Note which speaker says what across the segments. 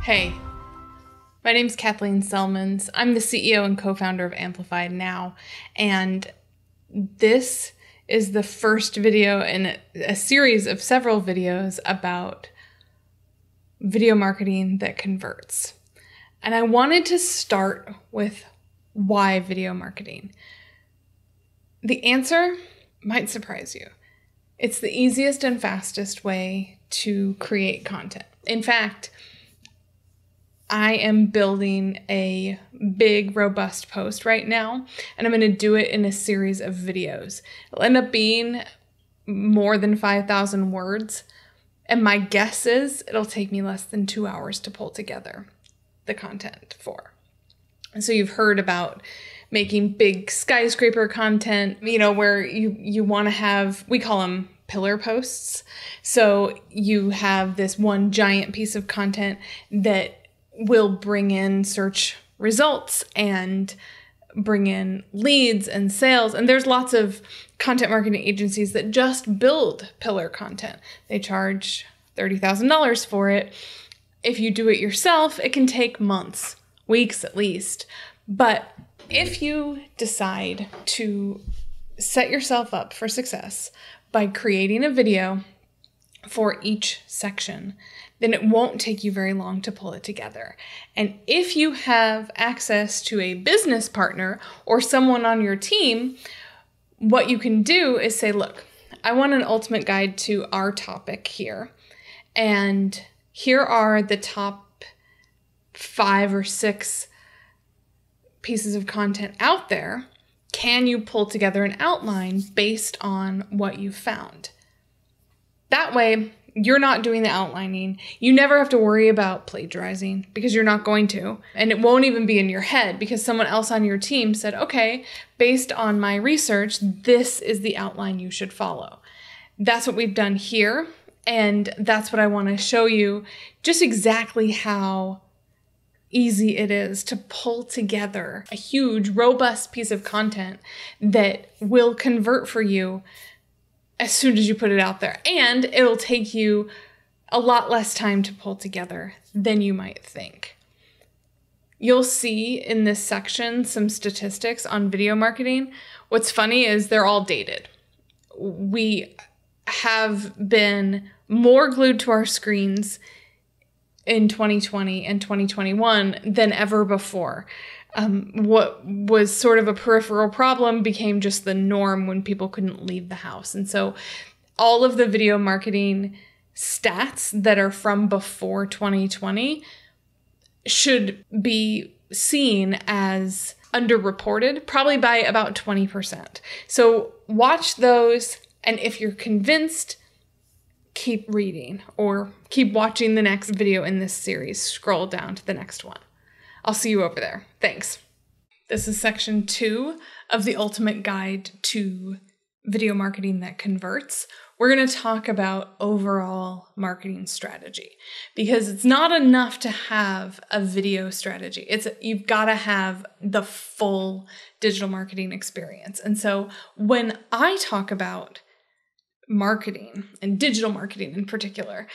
Speaker 1: Hey, my name's Kathleen Selmans. I'm the CEO and co-founder of Amplified Now, and this is the first video in a series of several videos about video marketing that converts. And I wanted to start with why video marketing. The answer might surprise you. It's the easiest and fastest way to create content. In fact, I am building a big, robust post right now, and I'm going to do it in a series of videos. It'll end up being more than 5,000 words, and my guess is it'll take me less than 2 hours to pull together the content for. And so you've heard about making big skyscraper content, where you want to have, we call them pillar posts. So you have this one giant piece of content that will bring in search results and bring in leads and sales. And there's lots of content marketing agencies that just build pillar content. They charge $30,000 for it. If you do it yourself, it can take months, weeks at least. But if you decide to set yourself up for success by creating a video for each section, then it won't take you very long to pull it together. And if you have access to a business partner or someone on your team, what you can do is say, look, I want an ultimate guide to our topic here. And here are the top 5 or 6 pieces of content out there. Can you pull together an outline based on what you found? That way, you're not doing the outlining. You never have to worry about plagiarizing because you're not going to. And it won't even be in your head because someone else on your team said, okay, based on my research, this is the outline you should follow. That's what we've done here. And that's what I want to show you, just exactly how easy it is to pull together a huge, robust piece of content that will convert for you as soon as you put it out there. And it'll take you a lot less time to pull together than you might think. You'll see in this section some statistics on video marketing. What's funny is they're all dated. We have been more glued to our screens in 2020 and 2021 than ever before. What was sort of a peripheral problem became just the norm when people couldn't leave the house. And so all of the video marketing stats that are from before 2020 should be seen as underreported, probably by about 20%. So watch those, and if you're convinced, keep reading or keep watching the next video in this series. Scroll down to the next one. I'll see you over there. Thanks. This is section 2 of the ultimate guide to video marketing that converts. We're going to talk about overall marketing strategy because it's not enough to have a video strategy. You've got to have the full digital marketing experience. And so when I talk about marketing and digital marketing in particular,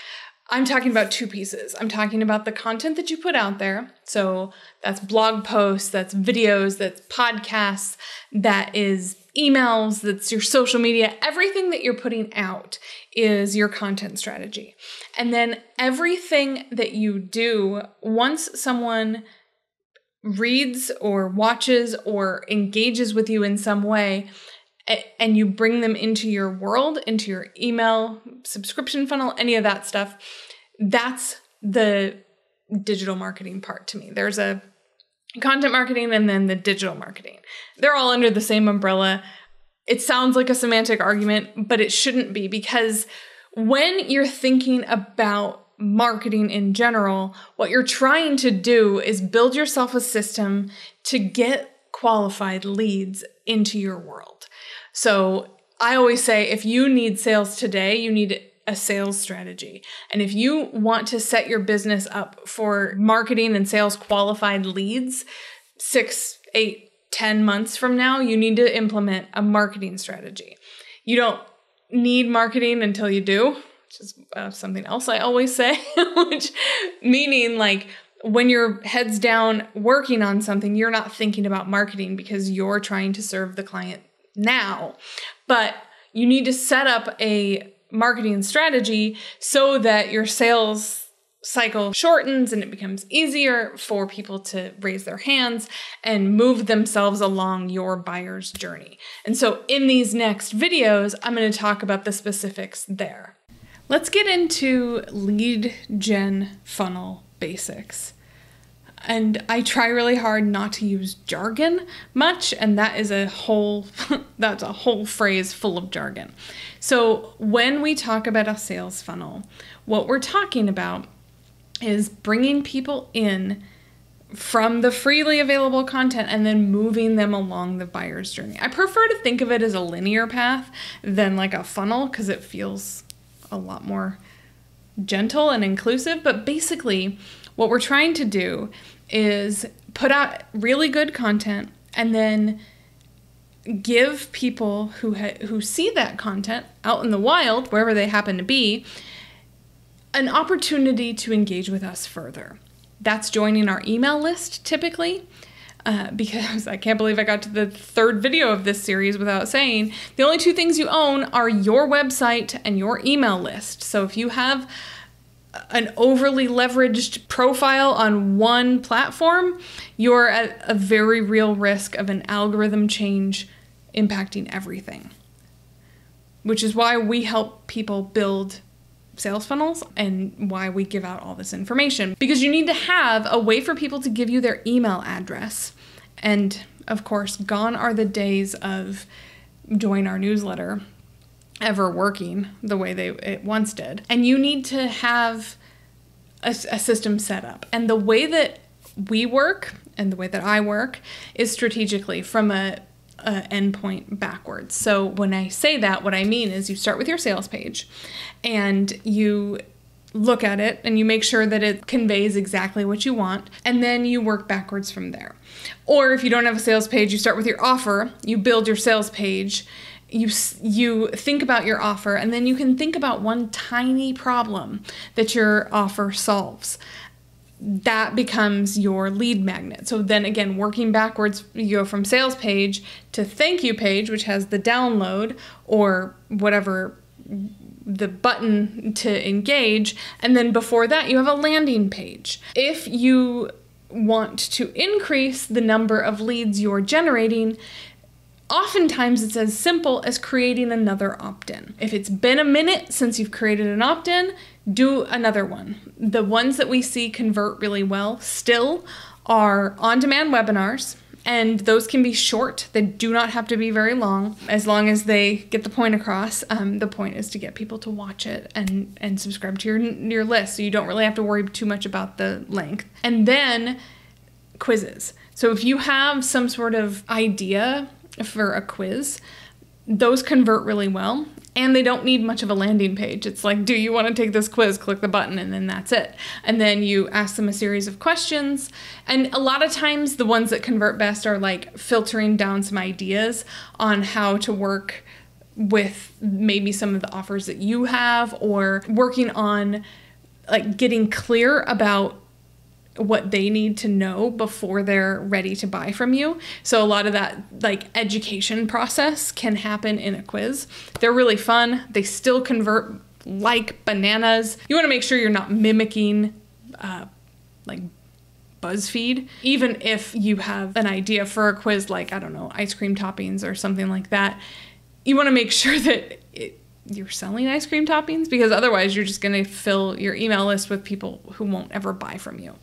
Speaker 1: I'm talking about 2 pieces. I'm talking about the content that you put out there. So that's blog posts, that's videos, that's podcasts, that is emails, that's your social media. Everything that you're putting out is your content strategy. And then everything that you do, once someone reads or watches or engages with you in some way, and you bring them into your world, into your email subscription funnel, any of that stuff, that's the digital marketing part to me. There's a content marketing and then the digital marketing. They're all under the same umbrella. It sounds like a semantic argument, but it shouldn't be, because when you're thinking about marketing in general, what you're trying to do is build yourself a system to get qualified leads into your world. So I always say, if you need sales today, you need a sales strategy. And if you want to set your business up for marketing and sales qualified leads 6, 8, 10 months from now, you need to implement a marketing strategy. You don't need marketing until you do, which is something else I always say, which meaning like when your head's down working on something, you're not thinking about marketing because you're trying to serve the client now. But you need to set up a marketing strategy so that your sales cycle shortens and it becomes easier for people to raise their hands and move themselves along your buyer's journey. And so in these next videos, I'm going to talk about the specifics there. Let's get into lead gen funnel basics. And I try really hard not to use jargon much, and that is that's a whole phrase full of jargon. So when we talk about a sales funnel, what we're talking about is bringing people in from the freely available content and then moving them along the buyer's journey. I prefer to think of it as a linear path than like a funnel because it feels a lot more gentle and inclusive. But basically, what we're trying to do is put out really good content and then give people who see that content out in the wild, wherever they happen to be, an opportunity to engage with us further. That's joining our email list typically, because I can't believe I got to the third video of this series without saying the only two things you own are your website and your email list. So if you have an overly leveraged profile on one platform, you're at a very real risk of an algorithm change impacting everything, which is why we help people build sales funnels and why we give out all this information, because you need to have a way for people to give you their email address. And of course, gone are the days of join our newsletter ever working the way it once did. And you need to have a system set up. And the way that we work and the way that I work is strategically from a endpoint backwards. So when I say that, what I mean is you start with your sales page and you look at it and you make sure that it conveys exactly what you want, and then you work backwards from there. Or if you don't have a sales page, you start with your offer, you build your sales page, you think about your offer, and then you can think about one tiny problem that your offer solves. That becomes your lead magnet. So then again, working backwards, you go from sales page to thank you page, which has the download or whatever, the button to engage. And then before that, you have a landing page. If you want to increase the number of leads you're generating, oftentimes it's as simple as creating another opt-in. If it's been a minute since you've created an opt-in, do another one. The ones that we see convert really well still are on-demand webinars, and those can be short. They do not have to be very long, as as they get the point across. The point is to get people to watch it and subscribe to your list, so you don't really have to worry too much about the length. And then quizzes. So if you have some sort of idea for a quiz, those convert really well, and they don't need much of a landing page. It's like, do you want to take this quiz? Click the button, and then that's it. And then you ask them a series of questions. And a lot of times the ones that convert best are like filtering down some ideas on how to work with maybe some of the offers that you have, or working on like getting clear about what they need to know before they're ready to buy from you. So a lot of that like education process can happen in a quiz. They're really fun. They still convert like bananas. You want to make sure you're not mimicking like BuzzFeed. Even if you have an idea for a quiz like, I don't know, ice cream toppings or something like that, you want to make sure that you're selling ice cream toppings, because otherwise you're just going to fill your email list with people who won't ever buy from you.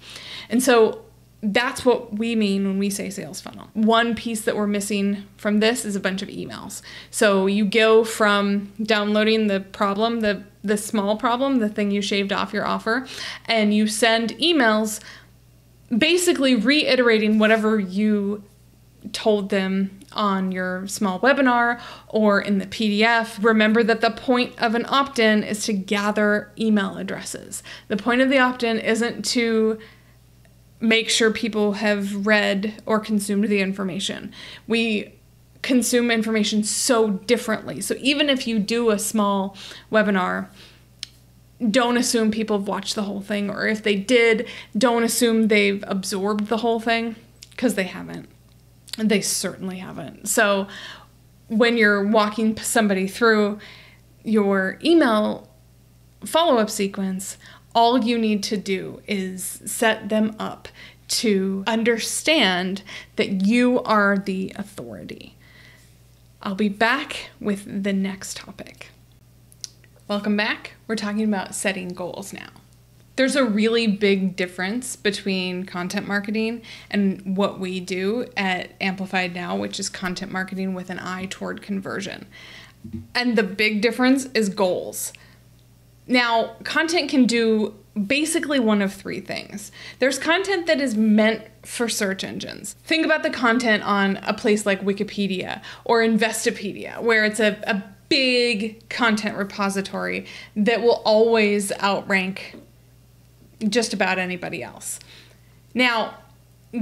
Speaker 1: And so that's what we mean when we say sales funnel. One piece that we're missing from this is a bunch of emails. So you go from downloading the problem, the small problem, the thing you shaved off your offer, and you send emails basically reiterating whatever you told them on your small webinar or in the PDF. Remember that the point of an opt-in is to gather email addresses. The point of the opt-in isn't to make sure people have read or consumed the information. We consume information so differently. So even if you do a small webinar, don't assume people have watched the whole thing, or if they did, don't assume they've absorbed the whole thing, because they haven't. They certainly haven't. So when you're walking somebody through your email follow-up sequence, all you need to do is set them up to understand that you are the authority. I'll be back with the next topic. Welcome back. We're talking about setting goals now. There's a really big difference between content marketing and what we do at Amplified Now, which is content marketing with an eye toward conversion. And the big difference is goals. Now, content can do basically one of three things. There's content that is meant for search engines. Think about the content on a place like Wikipedia or Investopedia, where it's a big content repository that will always outrank just about anybody else. Now,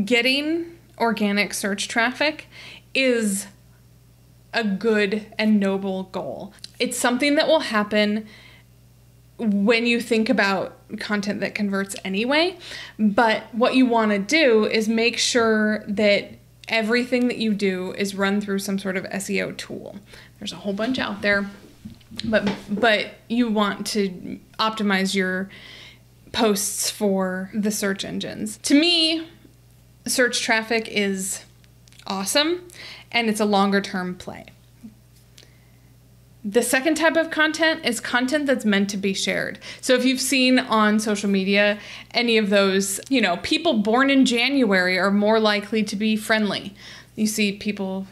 Speaker 1: getting organic search traffic is a good and noble goal. It's something that will happen when you think about content that converts anyway, but what you want to do is make sure that everything that you do is run through some sort of SEO tool. There's a whole bunch out there, but you want to optimize your posts for the search engines. To me, search traffic is awesome, and it's a longer term play. The second type of content is content that's meant to be shared. So if you've seen on social media any of those, people born in January are more likely to be friendly. You see people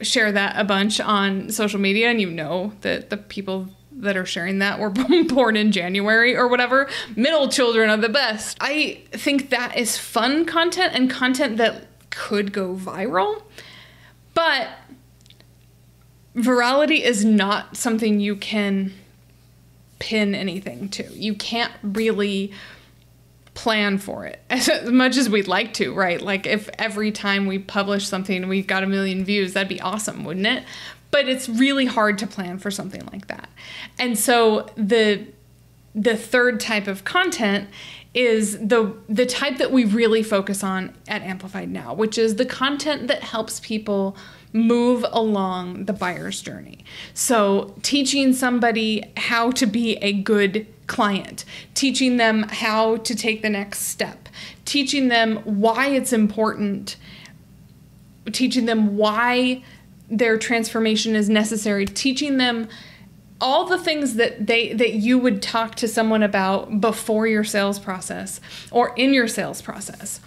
Speaker 1: share that a bunch on social media, and you know that the people that are sharing that were born in January or whatever. Middle children are the best. I think that is fun content and content that could go viral, but virality is not something you can pin anything to. You can't really plan for it as much as we'd like to, right? Like if every time we publish something we got 1 million views, that'd be awesome, wouldn't it? But it's really hard to plan for something like that. And so the third type of content is the type that we really focus on at Amplified Now, which is the content that helps people move along the buyer's journey. So teaching somebody how to be a good client, teaching them how to take the next step, teaching them why it's important, teaching them why their transformation is necessary, teaching them all the things that you would talk to someone about before your sales process or in your sales process.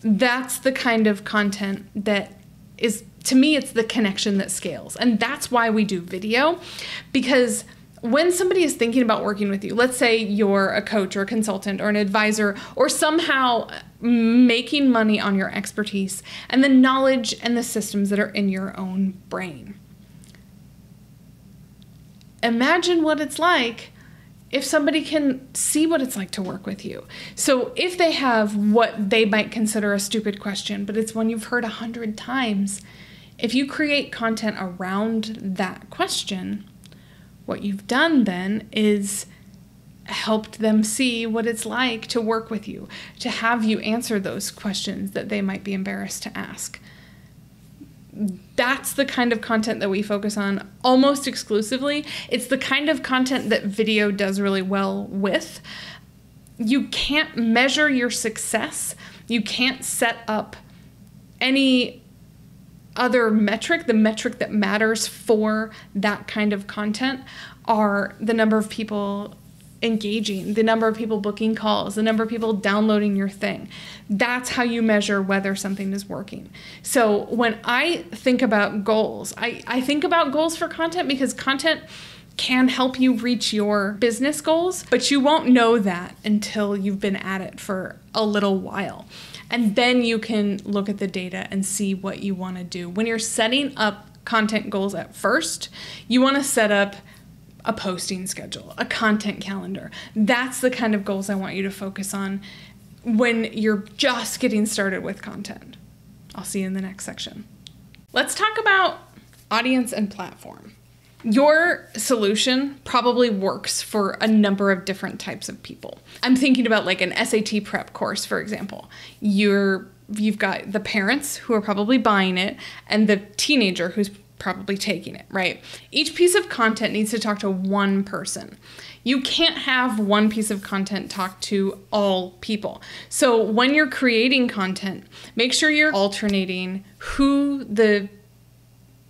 Speaker 1: That's the kind of content that is, to me, it's the connection that scales. And that's why we do video, because when somebody is thinking about working with you, let's say you're a coach or a consultant or an advisor or somehow making money on your expertise and the knowledge and the systems that are in your own brain. Imagine what it's like if somebody can see what it's like to work with you. So if they have what they might consider a stupid question, but it's one you've heard 100 times, if you create content around that question, what you've done then is helped them see what it's like to work with you, to have you answer those questions that they might be embarrassed to ask. That's the kind of content that we focus on almost exclusively. It's the kind of content that video does really well with. You can't measure your success. You can't set up any other metric. The metric that matters for that kind of content are the number of people engaging, the number of people booking calls, the number of people downloading your thing. That's how you measure whether something is working. So when I think about goals, I think about goals for content because content can help you reach your business goals, but you won't know that until you've been at it for a little while. And then you can look at the data and see what you want to do. When you're setting up content goals at first, you want to set up a posting schedule, a content calendar. That's the kind of goals I want you to focus on when you're just getting started with content. I'll see you in the next section. Let's talk about audience and platform. Your solution probably works for a number of different types of people. I'm thinking about like an SAT prep course, for example. You've got the parents who are probably buying it and the teenager who's probably taking it, right? Each piece of content needs to talk to one person. You can't have one piece of content talk to all people. So when you're creating content, make sure you're alternating who the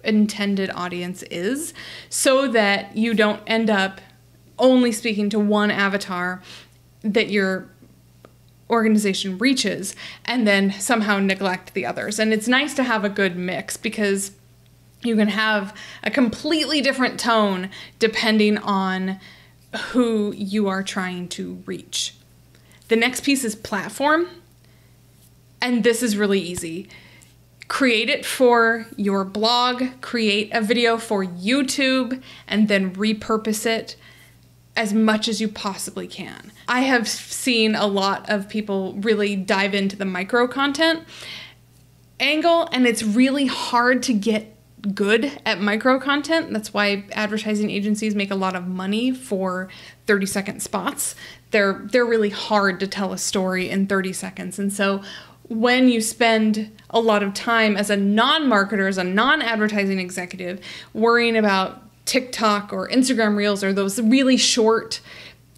Speaker 1: intended audience is so that you don't end up only speaking to one avatar that your organization reaches and then somehow neglect the others. And it's nice to have a good mix because you can have a completely different tone depending on who you are trying to reach. The next piece is platform. And this is really easy. Create it for your blog, create a video for YouTube, and then repurpose it as much as you possibly can. I have seen a lot of people really dive into the micro content angle, and it's really hard to get good at micro content. That's why advertising agencies make a lot of money for 30-second spots. They're really hard to tell a story in 30 seconds. And so when you spend a lot of time as a non-marketer, as a non-advertising executive, worrying about TikTok or Instagram Reels or those really short,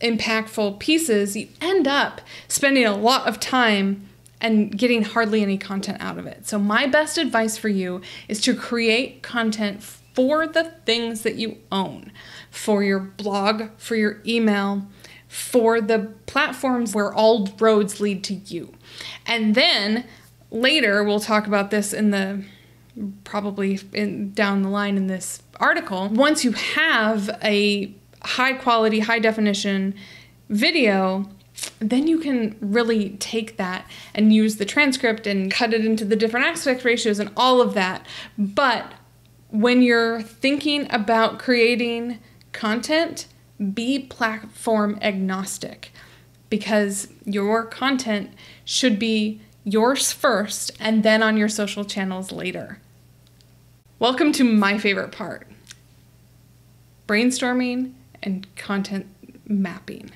Speaker 1: impactful pieces, you end up spending a lot of time and getting hardly any content out of it. So my best advice for you is to create content for the things that you own, for your blog, for your email, for the platforms where all roads lead to you. And then later, we'll talk about this in the, down the line in this article. Once you have a high quality, high definition video, then you can really take that and use the transcript and cut it into the different aspect ratios and all of that. But when you're thinking about creating content, be platform agnostic, because your content should be yours first and then on your social channels later. Welcome to my favorite part, brainstorming and content mapping.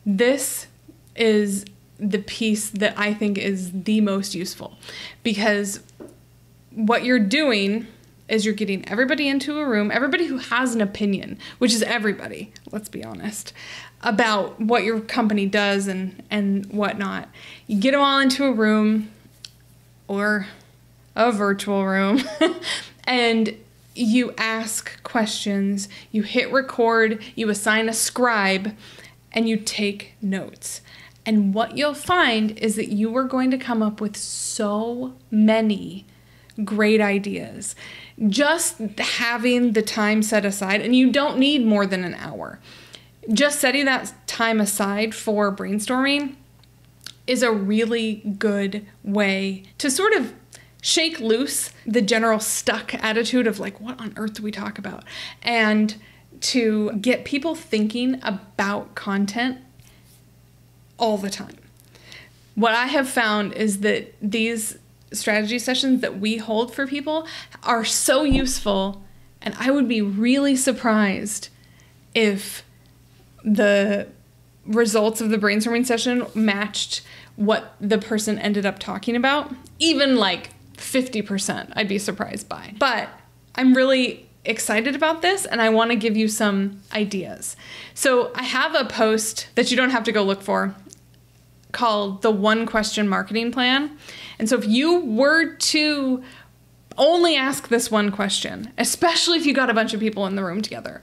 Speaker 1: This is the piece that I think is the most useful, because what you're doing is you're getting everybody into a room, everybody who has an opinion, which is everybody, let's be honest, about what your company does and whatnot. You get them all into a room or a virtual room and you ask questions, you hit record, you assign a scribe, and you take notes. And what you'll find is that you are going to come up with so many great ideas. Just having the time set aside, and you don't need more than an hour. Just setting that time aside for brainstorming is a really good way to sort of shake loose the general stuck attitude of like, what on earth do we talk about? And to get people thinking about content all the time. What I have found is that these strategy sessions that we hold for people are so useful, and I would be really surprised if the results of the brainstorming session matched what the person ended up talking about. Even like 50%, I'd be surprised by. But I'm really excited about this, and I want to give you some ideas. So I have a post that you don't have to go look for called the One Question Marketing Plan. And so if you were to only ask this one question, especially if you got a bunch of people in the room together,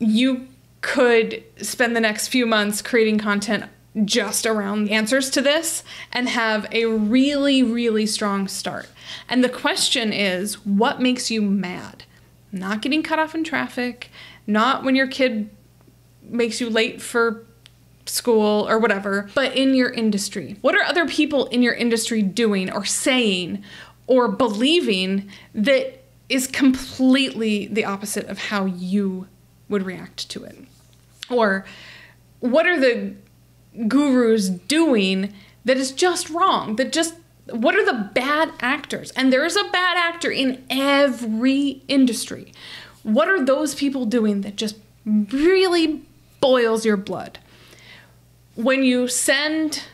Speaker 1: you could spend the next few months creating content just around answers to this and have a really, really strong start. And the question is, what makes you mad? Not getting cut off in traffic, not when your kid makes you late for school or whatever, but in your industry. What are other people in your industry doing or saying or believing that is completely the opposite of how you would react to it? Or what are the gurus doing that is just wrong, that just What are the bad actors? And there is a bad actor in every industry. What are those people doing that just really boils your blood? When you send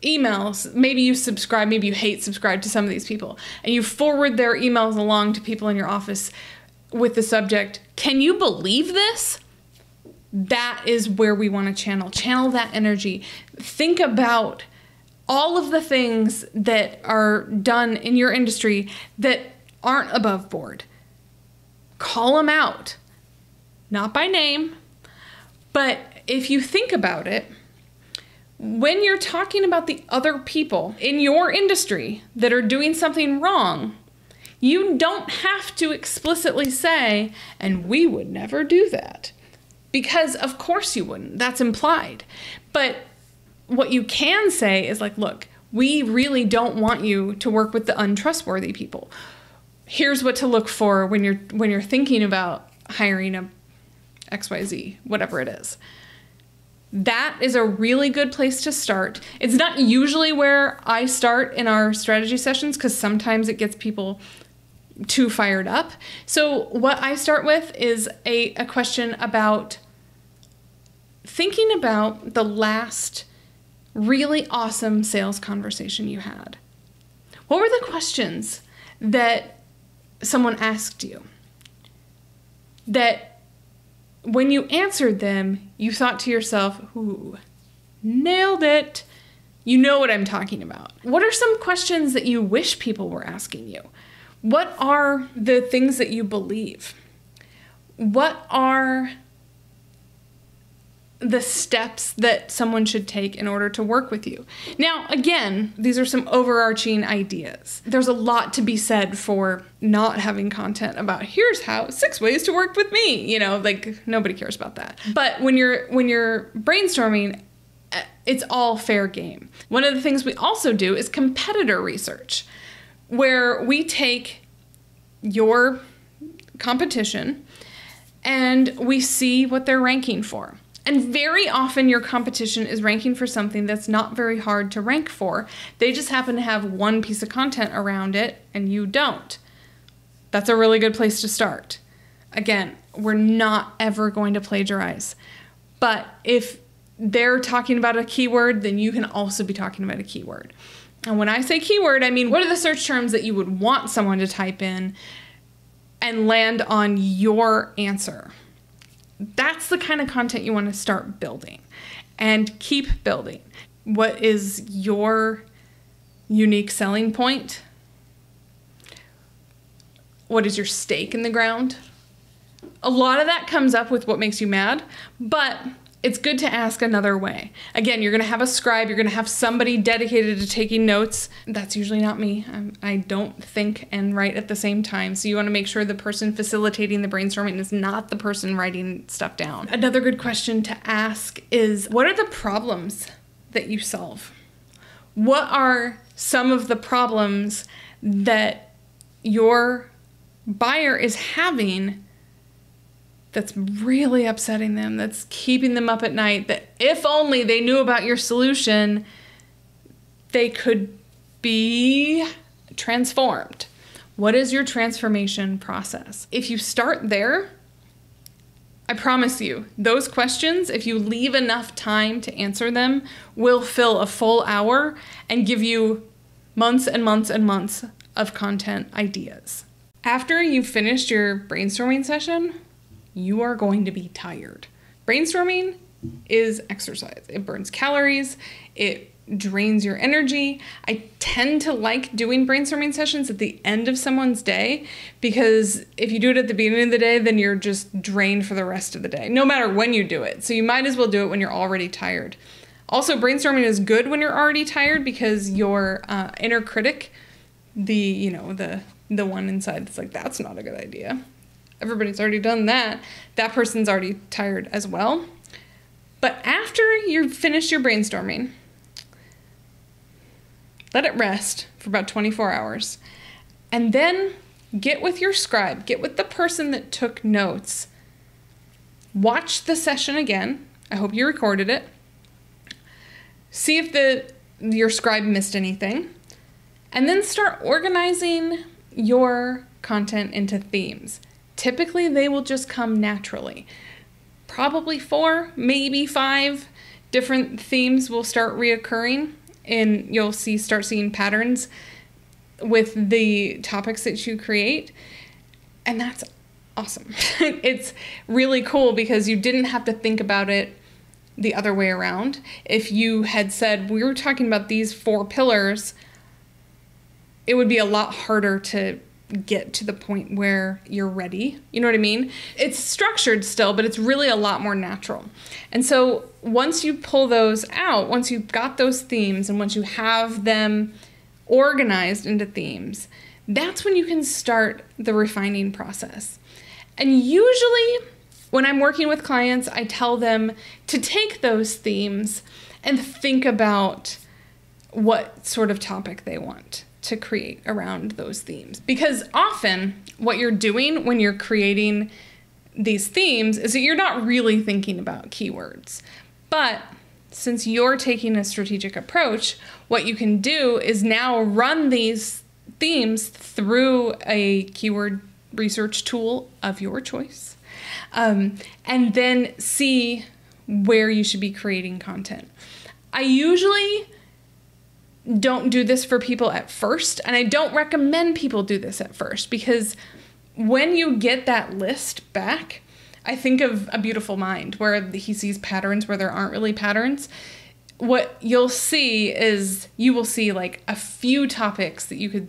Speaker 1: emails, maybe you subscribe, maybe you hate subscribe to some of these people, and you forward their emails along to people in your office with the subject, "Can you believe this?" That is where we want to channel that energy. Think about all of the things that are done in your industry that aren't above board. Call them out, not by name, but if you think about it, when you're talking about the other people in your industry that are doing something wrong, you don't have to explicitly say, "And we would never do that." Because of course you wouldn't, that's implied. But what you can say is like, "Look, we really don't want you to work with the untrustworthy people. Here's what to look for when you're thinking about hiring a XYZ, whatever it is." That is a really good place to start. It's not usually where I start in our strategy sessions because sometimes it gets people too fired up. So what I start with is a question about thinking about the last really awesome sales conversation you had. What were the questions that someone asked you that when you answered them, you thought to yourself, "Ooh, nailed it." You know what I'm talking about. What are some questions that you wish people were asking you? What are the things that you believe? What are the steps that someone should take in order to work with you? Now, again, these are some overarching ideas. There's a lot to be said for not having content about here's how 6 ways to work with me. Like nobody cares about that. But when you're brainstorming, it's all fair game. One of the things we also do is competitor research, where we take your competition and we see what they're ranking for. And very often your competition is ranking for something that's not very hard to rank for. They just happen to have one piece of content around it and you don't. That's a really good place to start. Again, we're not ever going to plagiarize. But if they're talking about a keyword, then you can also be talking about a keyword. And when I say keyword, I mean, what are the search terms that you would want someone to type in and land on your answer? That's the kind of content you want to start building and keep building. What is your unique selling point? What is your stake in the ground? A lot of that comes up with what makes you mad, but it's good to ask another way. Again, you're going to have a scribe. You're going to have somebody dedicated to taking notes. That's usually not me. I don't think and write at the same time. So you want to make sure the person facilitating the brainstorming is not the person writing stuff down. Another good question to ask is, what are the problems that you solve? What are some of the problems that your buyer is having that's really upsetting them, that's keeping them up at night, that if only they knew about your solution, they could be transformed? What is your transformation process? If you start there, I promise you, those questions, if you leave enough time to answer them, will fill a full hour and give you months and months and months of content ideas. After you've finished your brainstorming session, you are going to be tired. Brainstorming is exercise. It burns calories. It drains your energy. I tend to like doing brainstorming sessions at the end of someone's day, because if you do it at the beginning of the day, then you're just drained for the rest of the day, no matter when you do it. So you might as well do it when you're already tired. Also, brainstorming is good when you're already tired because your inner critic, the one inside that's like, that's not a good idea. Everybody's already done that. That person's already tired as well. But after you've finished your brainstorming, let it rest for about 24 hours. And then get with your scribe, get with the person that took notes. Watch the session again. I hope you recorded it. See if your scribe missed anything. And then start organizing your content into themes. Typically, they will just come naturally. Probably 4, maybe 5 different themes will start reoccurring, and you'll start seeing patterns with the topics that you create. And that's awesome. It's really cool because you didn't have to think about it the other way around. If you had said, we were talking about these 4 pillars, it would be a lot harder to get to the point where you're ready. You know what I mean? It's structured still, but it's really a lot more natural. And so once you pull those out, once you've got those themes and once you have them organized into themes, that's when you can start the refining process. And usually when I'm working with clients, I tell them to take those themes and think about what sort of topic they want to create around those themes. Because often what you're doing when you're creating these themes is that you're not really thinking about keywords. But since you're taking a strategic approach, what you can do is now run these themes through a keyword research tool of your choice, and then see where you should be creating content. I usually don't do this for people at first, and I don't recommend people do this at first, because when you get that list back, I think of A Beautiful Mind, where he sees patterns where there aren't really patterns. What you'll see is you will see like a few topics that you could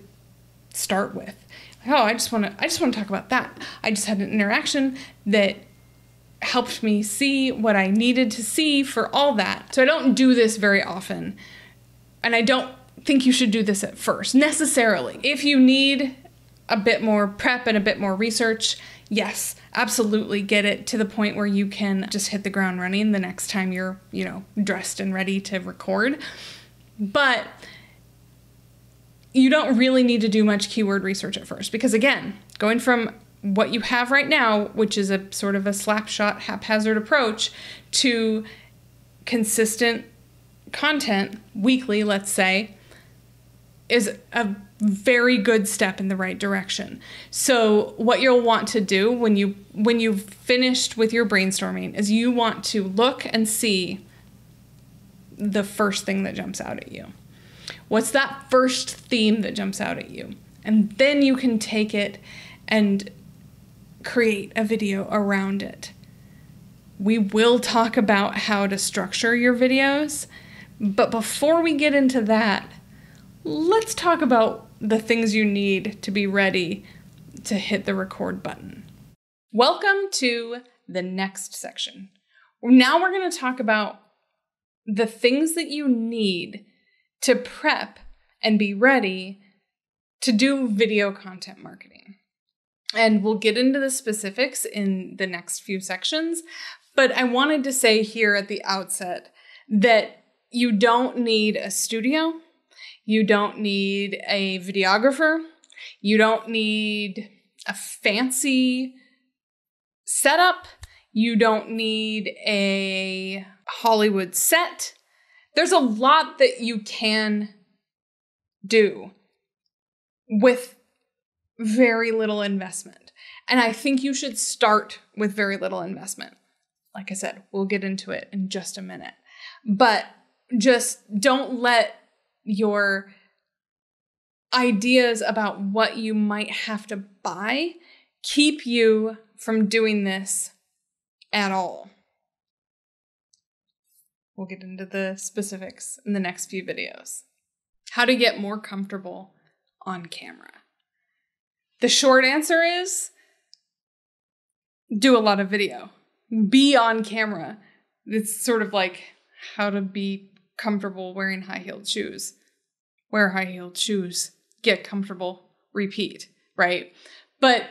Speaker 1: start with. Oh, I just want to talk about that. I just had an interaction that helped me see what I needed to see for all that. So I don't do this very often. And I don't think you should do this at first, necessarily. If you need a bit more prep and a bit more research, yes, absolutely get it to the point where you can just hit the ground running the next time you're, dressed and ready to record. But you don't really need to do much keyword research at first, because again, going from what you have right now, which is a sort of a slapshot, haphazard approach, to consistent content weekly, let's say, is a very good step in the right direction. So what you'll want to do when you've finished with your brainstorming is you want to look and see the first thing that jumps out at you. What's that first theme that jumps out at you? And then you can take it and create a video around it. We will talk about how to structure your videos, but before we get into that, let's talk about the things you need to be ready to hit the record button. Welcome to the next section. Now we're going to talk about the things that you need to prep and be ready to do video content marketing. And we'll get into the specifics in the next few sections, but I wanted to say here at the outset that you don't need a studio. You don't need a videographer. You don't need a fancy setup. You don't need a Hollywood set. There's a lot that you can do with very little investment. And I think you should start with very little investment. Like I said, we'll get into it in just a minute. But just don't let your ideas about what you might have to buy keep you from doing this at all. We'll get into the specifics in the next few videos. How to get more comfortable on camera. The short answer is do a lot of video. Be on camera. It's sort of like how to be comfortable wearing high-heeled shoes. Wear high-heeled shoes. Get comfortable. Repeat, right? But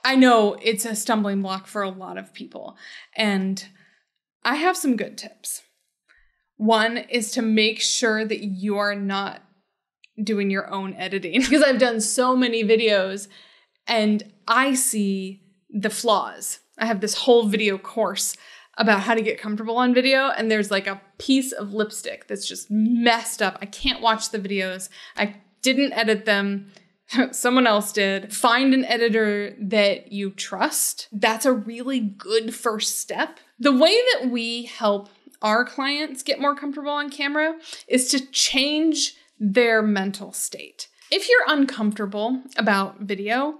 Speaker 1: I know it's a stumbling block for a lot of people. And I have some good tips. One is to make sure that you are not doing your own editing, because I've done so many videos and I see the flaws. I have this whole video course about how to get comfortable on video, and there's like a piece of lipstick that's just messed up. I can't watch the videos. I didn't edit them. Someone else did. Find an editor that you trust. That's a really good first step. The way that we help our clients get more comfortable on camera is to change their mental state. If you're uncomfortable about video,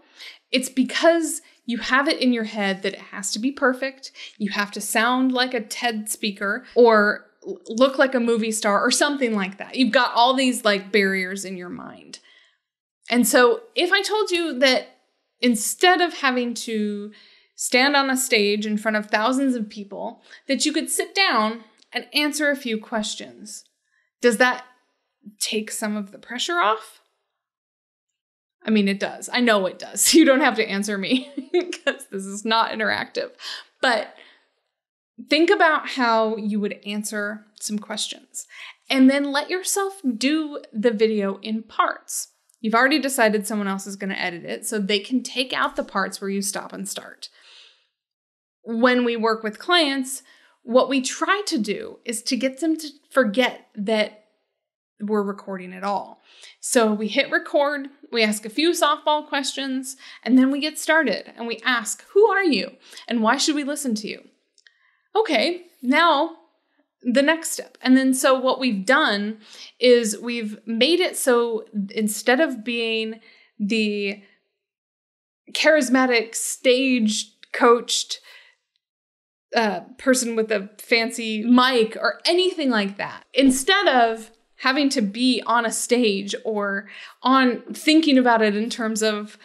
Speaker 1: it's because you have it in your head that it has to be perfect. You have to sound like a TED speaker or look like a movie star or something like that. You've got all these like barriers in your mind. And so if I told you that instead of having to stand on a stage in front of thousands of people, that you could sit down and answer a few questions, does that take some of the pressure off? I mean, it does. I know it does. You don't have to answer me because this is not interactive. But think about how you would answer some questions and then let yourself do the video in parts. You've already decided someone else is going to edit it, so they can take out the parts where you stop and start. When we work with clients, what we try to do is to get them to forget that we're recording at all. So we hit record, we ask a few softball questions, and then we get started and we ask, who are you and why should we listen to you? Okay, now the next step. And then so what we've done is we've made it so instead of being the charismatic, stage coached person with a fancy mic or anything like that, instead of having to be on a stage or on thinking about it in terms of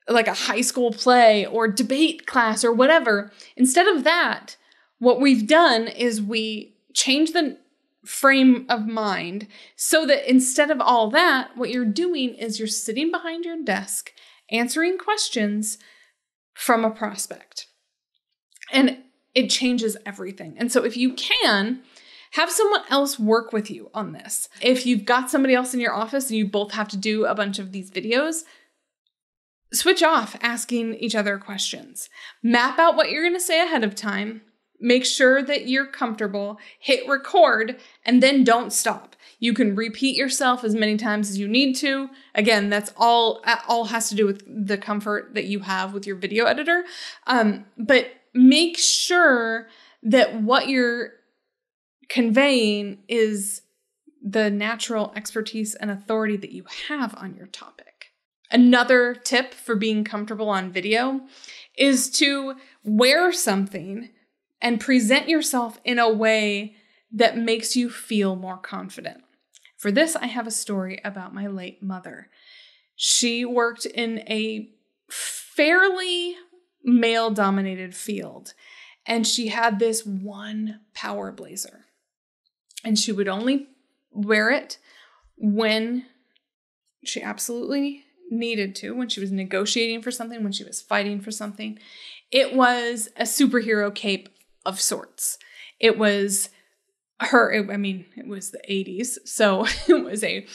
Speaker 1: like a high school play or debate class or whatever, instead of that, what we've done is we change the frame of mind so that instead of all that, what you're doing is you're sitting behind your desk answering questions from a prospect. And it changes everything. And so if you can, have someone else work with you on this. If you've got somebody else in your office and you both have to do a bunch of these videos, switch off asking each other questions. Map out what you're going to say ahead of time. Make sure that you're comfortable, hit record, and then don't stop. You can repeat yourself as many times as you need to. Again, that's all has to do with the comfort that you have with your video editor. But make sure that what you're conveying is the natural expertise and authority that you have on your topic. Another tip for being comfortable on video is to wear something and present yourself in a way that makes you feel more confident. For this, I have a story about my late mother. She worked in a fairly male-dominated field, and she had this one power blazer. And she would only wear it when she absolutely needed to, when she was negotiating for something, when she was fighting for something. It was a superhero cape of sorts. It was it was the 80s, so it was a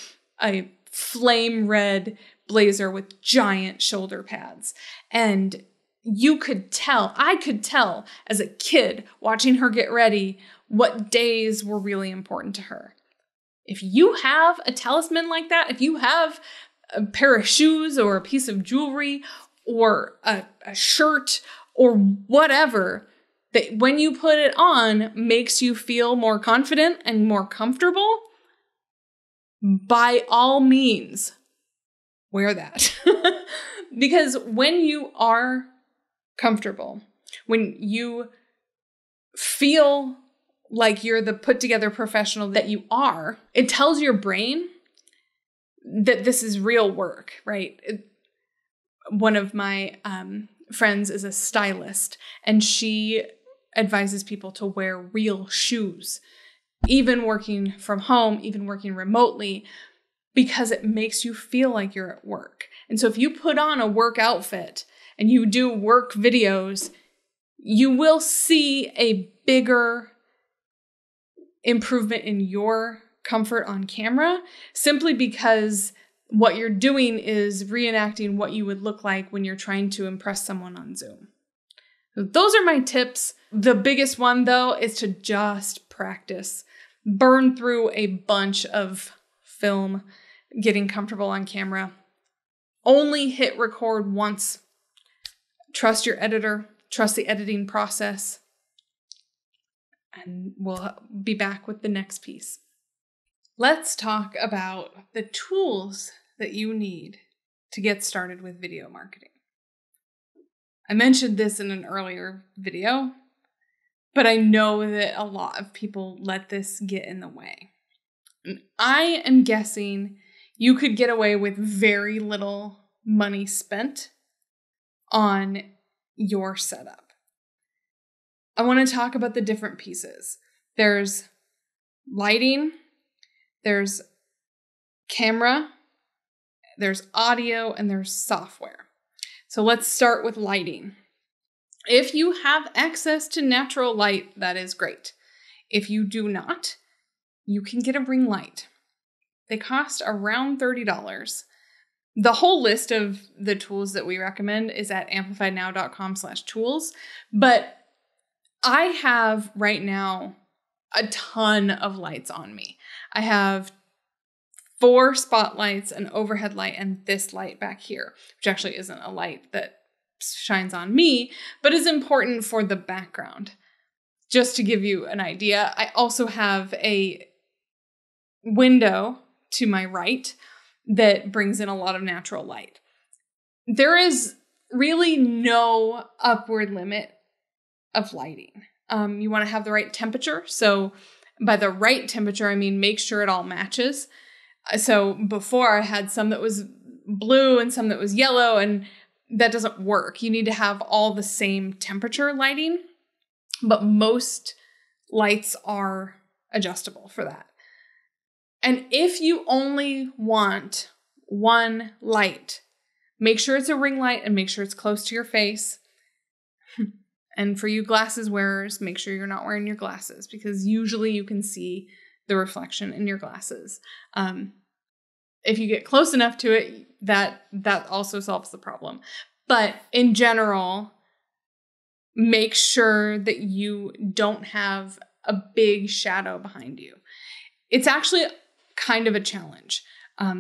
Speaker 1: flame red blazer with giant shoulder pads. And I could tell as a kid watching her get ready what days were really important to her. If you have a talisman like that, if you have a pair of shoes or a piece of jewelry or a shirt or whatever, that when you put it on makes you feel more confident and more comfortable, by all means, wear that. Because when you are comfortable, when you feel like you're the put together professional that you are, it tells your brain that this is real work, right? One of my friends is a stylist, and she advises people to wear real shoes, even working from home, even working remotely, because it makes you feel like you're at work. And so if you put on a work outfit and you do work videos, you will see a bigger improvement in your comfort on camera, simply because what you're doing is reenacting what you would look like when you're trying to impress someone on Zoom. So those are my tips. The biggest one, though, is to just practice. Burn through a bunch of film. getting comfortable on camera. Only hit record once. Trust your editor, trust the editing process, and we'll be back with the next piece. Let's talk about the tools that you need to get started with video marketing. I mentioned this in an earlier video, but I know that a lot of people let this get in the way. And I am guessing you could get away with very little money spent on your setup. I want to talk about the different pieces. There's lighting, there's camera, there's audio, and there's software. So let's start with lighting. If you have access to natural light, that is great. If you do not, you can get a ring light. They cost around $30. The whole list of the tools that we recommend is at amplifiednow.com/tools. But I have right now a ton of lights on me. I have 4 spotlights, an overhead light, and this light back here, which actually isn't a light that shines on me, but is important for the background. Just to give you an idea, I also have a window to my right that brings in a lot of natural light. There is really no upward limit of lighting. You want to have the right temperature. So by the right temperature, I mean make sure it all matches. So before I had some that was blue and some that was yellow, and that doesn't work. You need to have all the same temperature lighting, but most lights are adjustable for that. And if you only want one light, make sure it's a ring light and make sure it's close to your face. And for you glasses wearers, make sure you're not wearing your glasses because usually you can see the reflection in your glasses. If you get close enough to it, that also solves the problem. But in general, make sure that you don't have a big shadow behind you. It's actually kind of a challenge,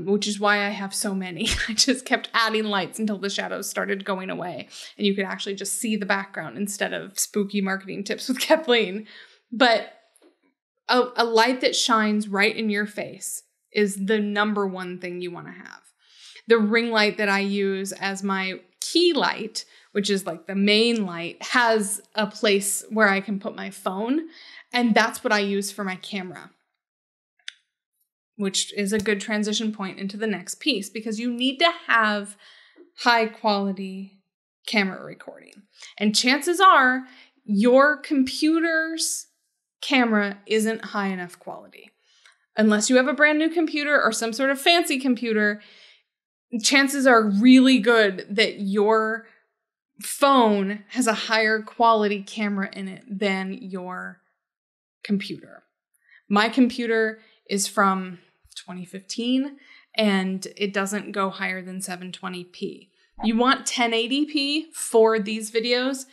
Speaker 1: which is why I have so many. I just kept adding lights until the shadows started going away and you could actually just see the background instead of spooky marketing tips with Kathleen. But a light that shines right in your face is the number one thing you want to have. The ring light that I use as my key light, which is like the main light, has a place where I can put my phone, and that's what I use for my camera, which is a good transition point into the next piece because you need to have high quality camera recording. And chances are your computer's camera isn't high enough quality. Unless you have a brand new computer or some sort of fancy computer, chances are really good that your phone has a higher quality camera in it than your computer. My computer is from 2015 and it doesn't go higher than 720p. You want 1080p for these videos.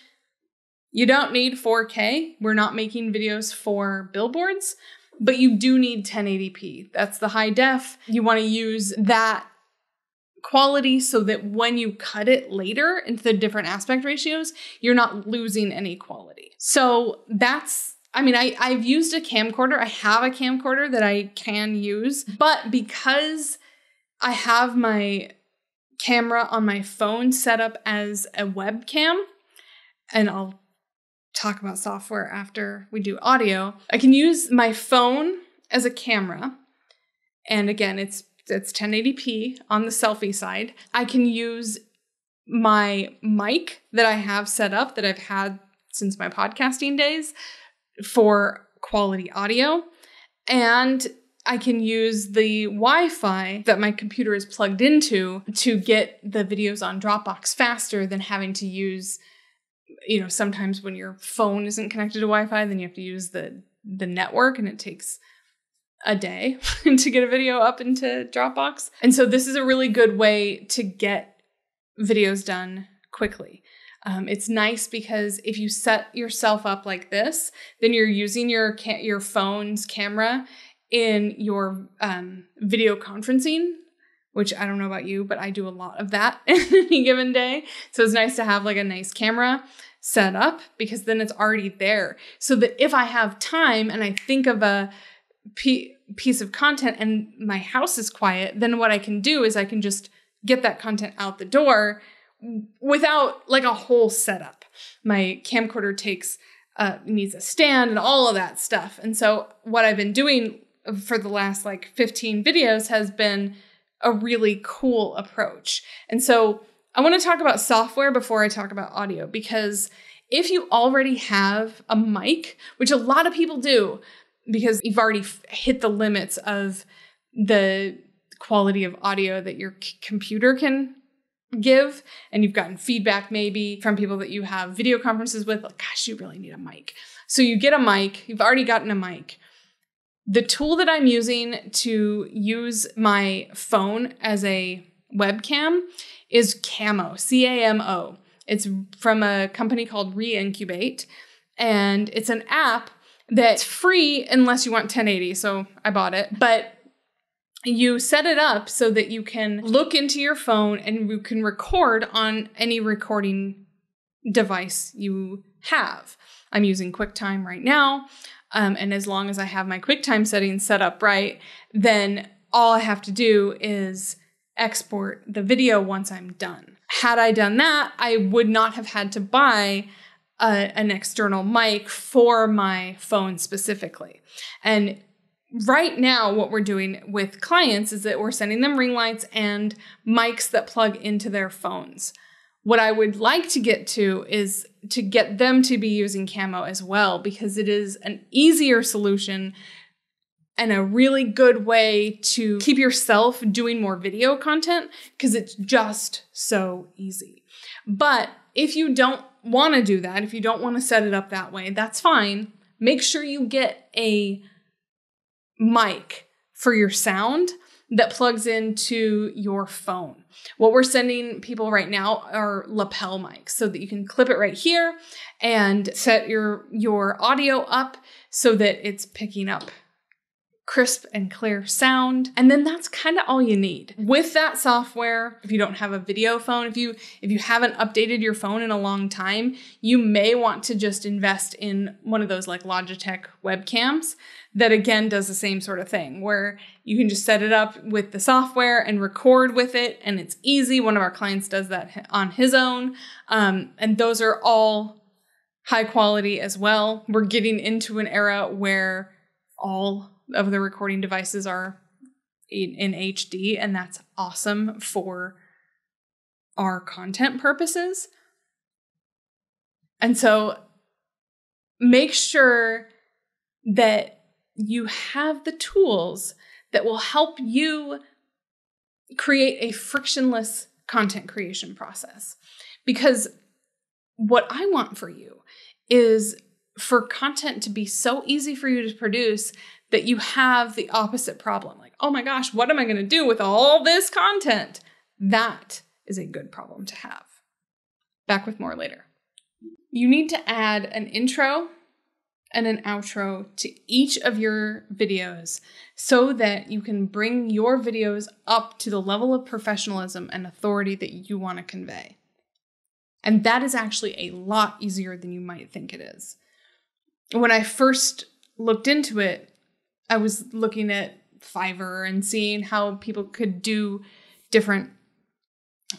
Speaker 1: You don't need 4K. We're not making videos for billboards, but you do need 1080p. That's the high def. You want to use that quality so that when you cut it later into the different aspect ratios, you're not losing any quality. So that's, I've used a camcorder. I have a camcorder that I can use, but because I have my camera on my phone set up as a webcam, and I'll talk about software after we do audio, I can use my phone as a camera. And again, it's 1080p on the selfie side. I can use my mic that I have set up that I've had since my podcasting days for quality audio. And I can use the Wi-Fi that my computer is plugged into to get the videos on Dropbox faster than having to use, sometimes when your phone isn't connected to Wi-Fi, then you have to use the network and it takes a day to get a video up into Dropbox. And so this is a really good way to get videos done quickly. It's nice because if you set yourself up like this, then you're using your phone's camera in your video conferencing which I don't know about you, but I do a lot of that in any given day. So it's nice to have like a nice camera set up because then it's already there. So that if I have time and I think of a piece of content and my house is quiet, then what I can do is I can just get that content out the door without like a whole setup. My camcorder needs a stand and all of that stuff. And so what I've been doing for the last like 15 videos has been a really cool approach. And so I want to talk about software before I talk about audio, because if you already have a mic, which a lot of people do, because you've already hit the limits of the quality of audio that your computer can give, and you've gotten feedback maybe from people that you have video conferences with, like, gosh, you really need a mic. So you get a mic, you've already gotten a mic. The tool that I'm using to use my phone as a webcam is Camo, C-A-M-O. It's from a company called Reincubate, and it's an app that's free unless you want 1080, so I bought it. But you set it up so that you can look into your phone and you can record on any recording device you have. I'm using QuickTime right now, and as long as I have my QuickTime settings set up right, then all I have to do is export the video once I'm done. Had I done that, I would not have had to buy an external mic for my phone specifically. And right now, what we're doing with clients is that we're sending them ring lights and mics that plug into their phones. What I would like to get to is to get them to be using Camo as well, because it is an easier solution and a really good way to keep yourself doing more video content, because it's just so easy. But if you don't want to do that, if you don't want to set it up that way, that's fine. Make sure you get a mic for your sound that plugs into your phone. What we're sending people right now are lapel mics so that you can clip it right here and set your audio up so that it's picking up crisp and clear sound. And then that's kind of all you need. With that software, if you don't have a video phone, if you haven't updated your phone in a long time, you may want to just invest in one of those like Logitech webcams that again does the same sort of thing, where you can just set it up with the software and record with it, and it's easy. One of our clients does that on his own. And those are all high quality as well. We're getting into an era where all of the recording devices are in HD, and that's awesome for our content purposes. And so make sure that you have the tools that will help you create a frictionless content creation process. Because what I want for you is for content to be so easy for you to produce that you have the opposite problem. Like, oh my gosh, what am I going to do with all this content? That is a good problem to have. Back with more later. You need to add an intro and an outro to each of your videos so that you can bring your videos up to the level of professionalism and authority that you want to convey. And that is actually a lot easier than you might think it is. When I first looked into it, I was looking at Fiverr and seeing how people could do different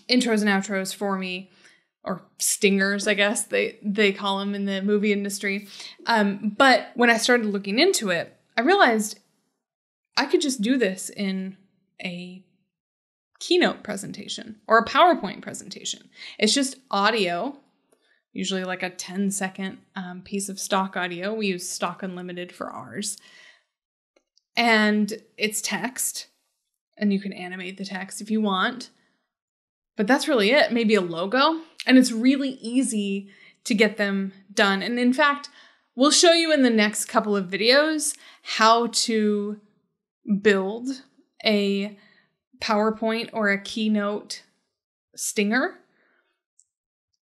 Speaker 1: intros and outros for me, or stingers, I guess they call them in the movie industry. But when I started looking into it, I realized I could just do this in a keynote presentation or a PowerPoint presentation. It's just audio, usually like a 10-second piece of stock audio. We use Stock Unlimited for ours. And it's text, and you can animate the text if you want. But that's really it. Maybe a logo. And it's really easy to get them done. And in fact, we'll show you in the next couple of videos how to build a PowerPoint or a keynote stinger.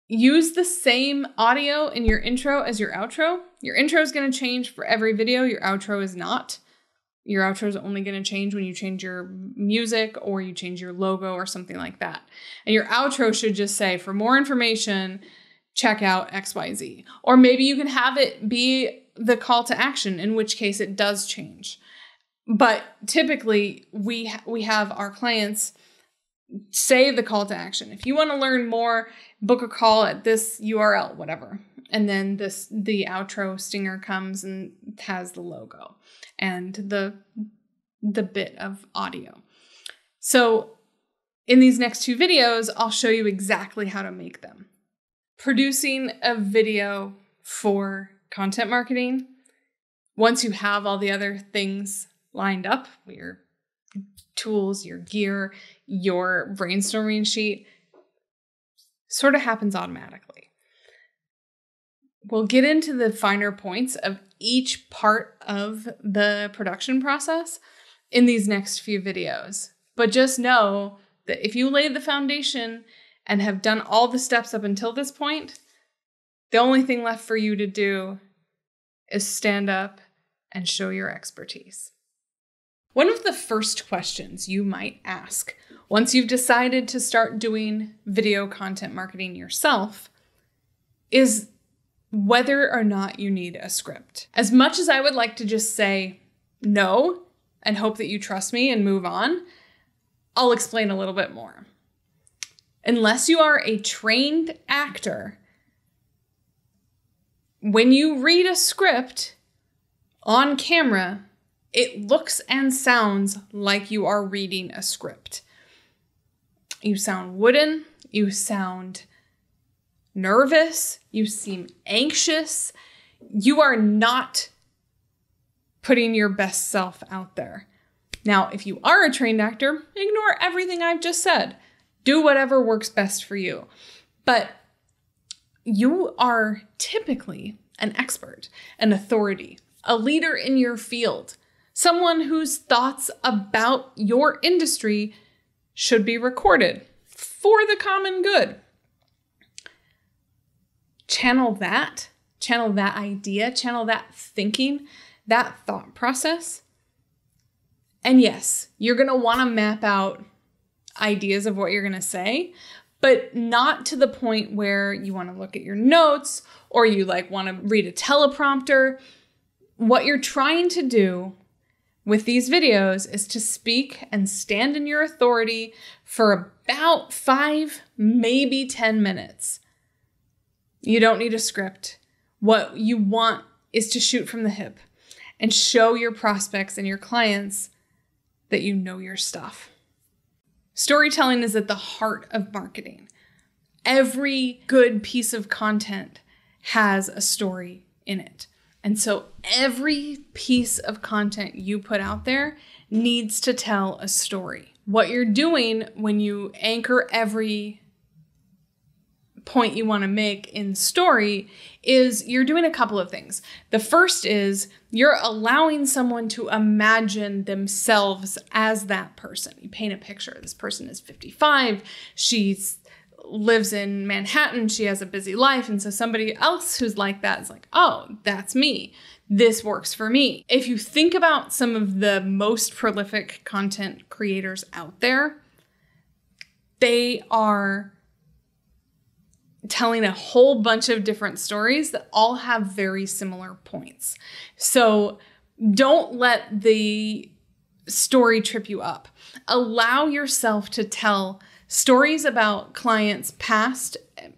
Speaker 1: Use the same audio in your intro as your outro. Your intro is going to change for every video. Your outro is not. Your outro is only going to change when you change your music or you change your logo or something like that. And your outro should just say, for more information, check out XYZ. Or maybe you can have it be the call to action, in which case it does change. But typically we have our clients say the call to action. If you want to learn more, book a call at this URL, whatever. And then the outro stinger comes and has the logo and the bit of audio. So in these next 2 videos, I'll show you exactly how to make them. Producing a video for content marketing, once you have all the other things lined up, your tools, your gear, your brainstorming sheet, sort of happens automatically. We'll get into the finer points of each part of the production process in these next few videos. But just know that if you lay the foundation and have done all the steps up until this point, the only thing left for you to do is stand up and show your expertise. One of the first questions you might ask once you've decided to start doing video content marketing yourself is whether or not you need a script. As much as I would like to just say no and hope that you trust me and move on, I'll explain a little bit more. Unless you are a trained actor, when you read a script on camera, it looks and sounds like you are reading a script. You sound wooden, you sound nervous, you seem anxious. You are not putting your best self out there. Now, if you are a trained actor, ignore everything I've just said. Do whatever works best for you. But you are typically an expert, an authority, a leader in your field, someone whose thoughts about your industry should be recorded for the common good. Channel that idea, channel that thinking, that thought process. And yes, you're going to want to map out ideas of what you're going to say, but not to the point where you want to look at your notes or you want to read a teleprompter. What you're trying to do with these videos is to speak and stand in your authority for about 5, maybe 10 minutes. You don't need a script. What you want is to shoot from the hip and show your prospects and your clients that you know your stuff. Storytelling is at the heart of marketing. Every good piece of content has a story in it. And so every piece of content you put out there needs to tell a story. What you're doing when you anchor every point you want to make in story is you're doing a couple of things. The first is you're allowing someone to imagine themselves as that person. You paint a picture. This person is 55. She lives in Manhattan. She has a busy life. And so somebody else who's like that is like, oh, that's me. This works for me. If you think about some of the most prolific content creators out there, they are telling a whole bunch of different stories that all have very similar points. So don't let the story trip you up. Allow yourself to tell stories about clients past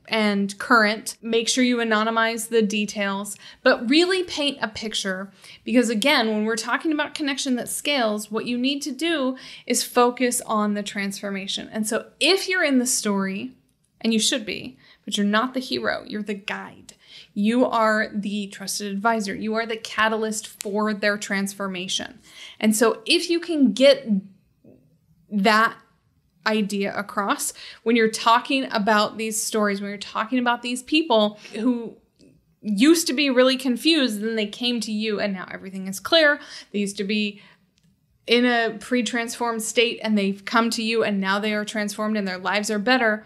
Speaker 1: and current. Make sure you anonymize the details, but really paint a picture. Because again, when we're talking about connection that scales, what you need to do is focus on the transformation. And so if you're in the story, and you should be, but you're not the hero, you're the guide. You are the trusted advisor. You are the catalyst for their transformation. And so if you can get that idea across when you're talking about these stories, when you're talking about these people who used to be really confused, then they came to you and now everything is clear. They used to be in a pre-transformed state and they've come to you and now they are transformed and their lives are better.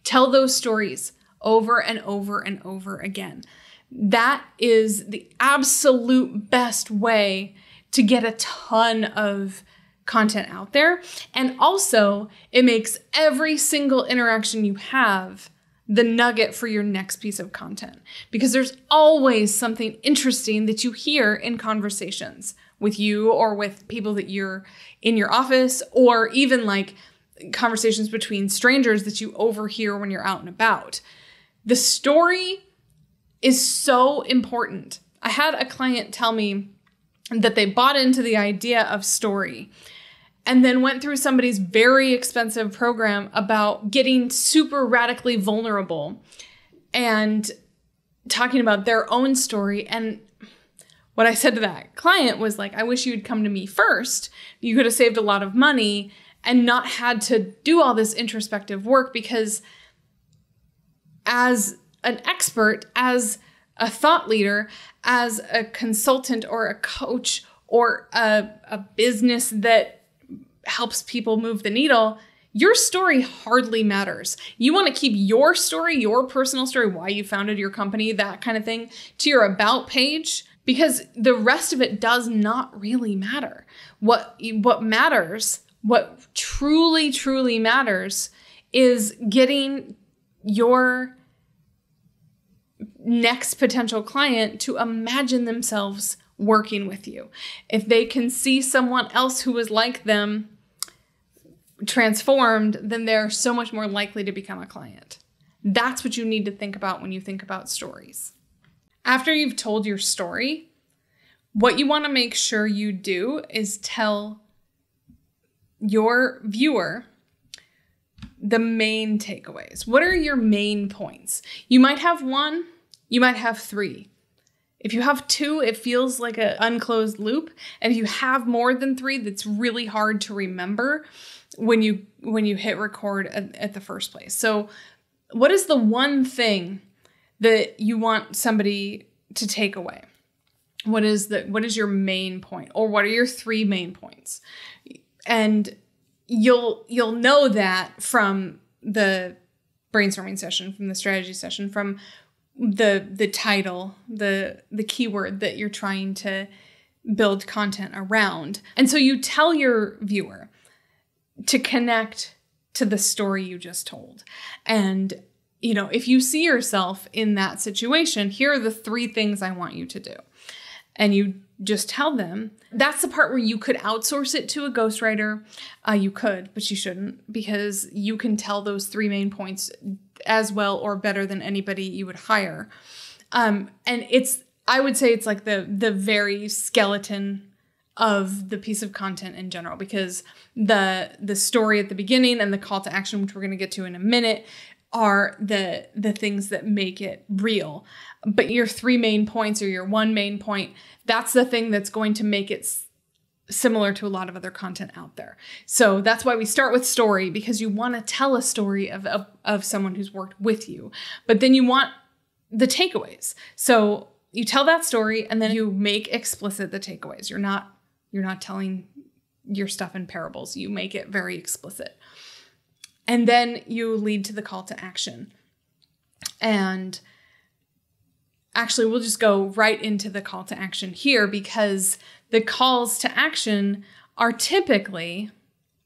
Speaker 1: Tell those stories over and over and over again. That is the absolute best way to get a ton of content out there. And also, it makes every single interaction you have the nugget for your next piece of content, because there's always something interesting that you hear in conversations with you or with people that you're in your office, or even like conversations between strangers that you overhear when you're out and about. The story is so important. I had a client tell me that they bought into the idea of story and then went through somebody's very expensive program about getting super radically vulnerable and talking about their own story. And what I said to that client was like, I wish you'd come to me first. You could have saved a lot of money and not had to do all this introspective work, because as an expert, as a thought leader, as a consultant or a coach or a business that helps people move the needle, your story hardly matters. You want to keep your story, your personal story, why you founded your company, that kind of thing, to your about page, because the rest of it does not really matter. What matters, what truly, truly matters, is getting your next potential client to imagine themselves working with you. If they can see someone else who is like them transformed, then they're so much more likely to become a client. That's what you need to think about when you think about stories. After you've told your story, what you want to make sure you do is tell your viewer the main takeaways. What are your main points? You might have one, you might have three. If you have two, it feels like an unclosed loop. And if you have more than three, that's really hard to remember when you hit record at the first place. So what is the one thing that you want somebody to take away? What is your main point? Or what are your three main points? And you'll know that from the brainstorming session, from the strategy session, from the title, the keyword that you're trying to build content around. And so you tell your viewer to connect to the story you just told. And, if you see yourself in that situation, here are the three things I want you to do. And you just tell them. That's the part where you could outsource it to a ghostwriter. You could, but you shouldn't, because you can tell those three main points as well or better than anybody you would hire. And I would say it's like the very skeleton of the piece of content in general, because the story at the beginning and the call to action, which we're going to get to in a minute, are the things that make it real. But your three main points or your one main point, that's the thing that's going to make it similar to a lot of other content out there. So that's why we start with story, because you want to tell a story of someone who's worked with you. But then you want the takeaways. So you tell that story and then you make explicit the takeaways. You're not telling your stuff in parables. You make it very explicit. And then you lead to the call to action. And actually, we'll just go right into the call to action here, because the calls to action are typically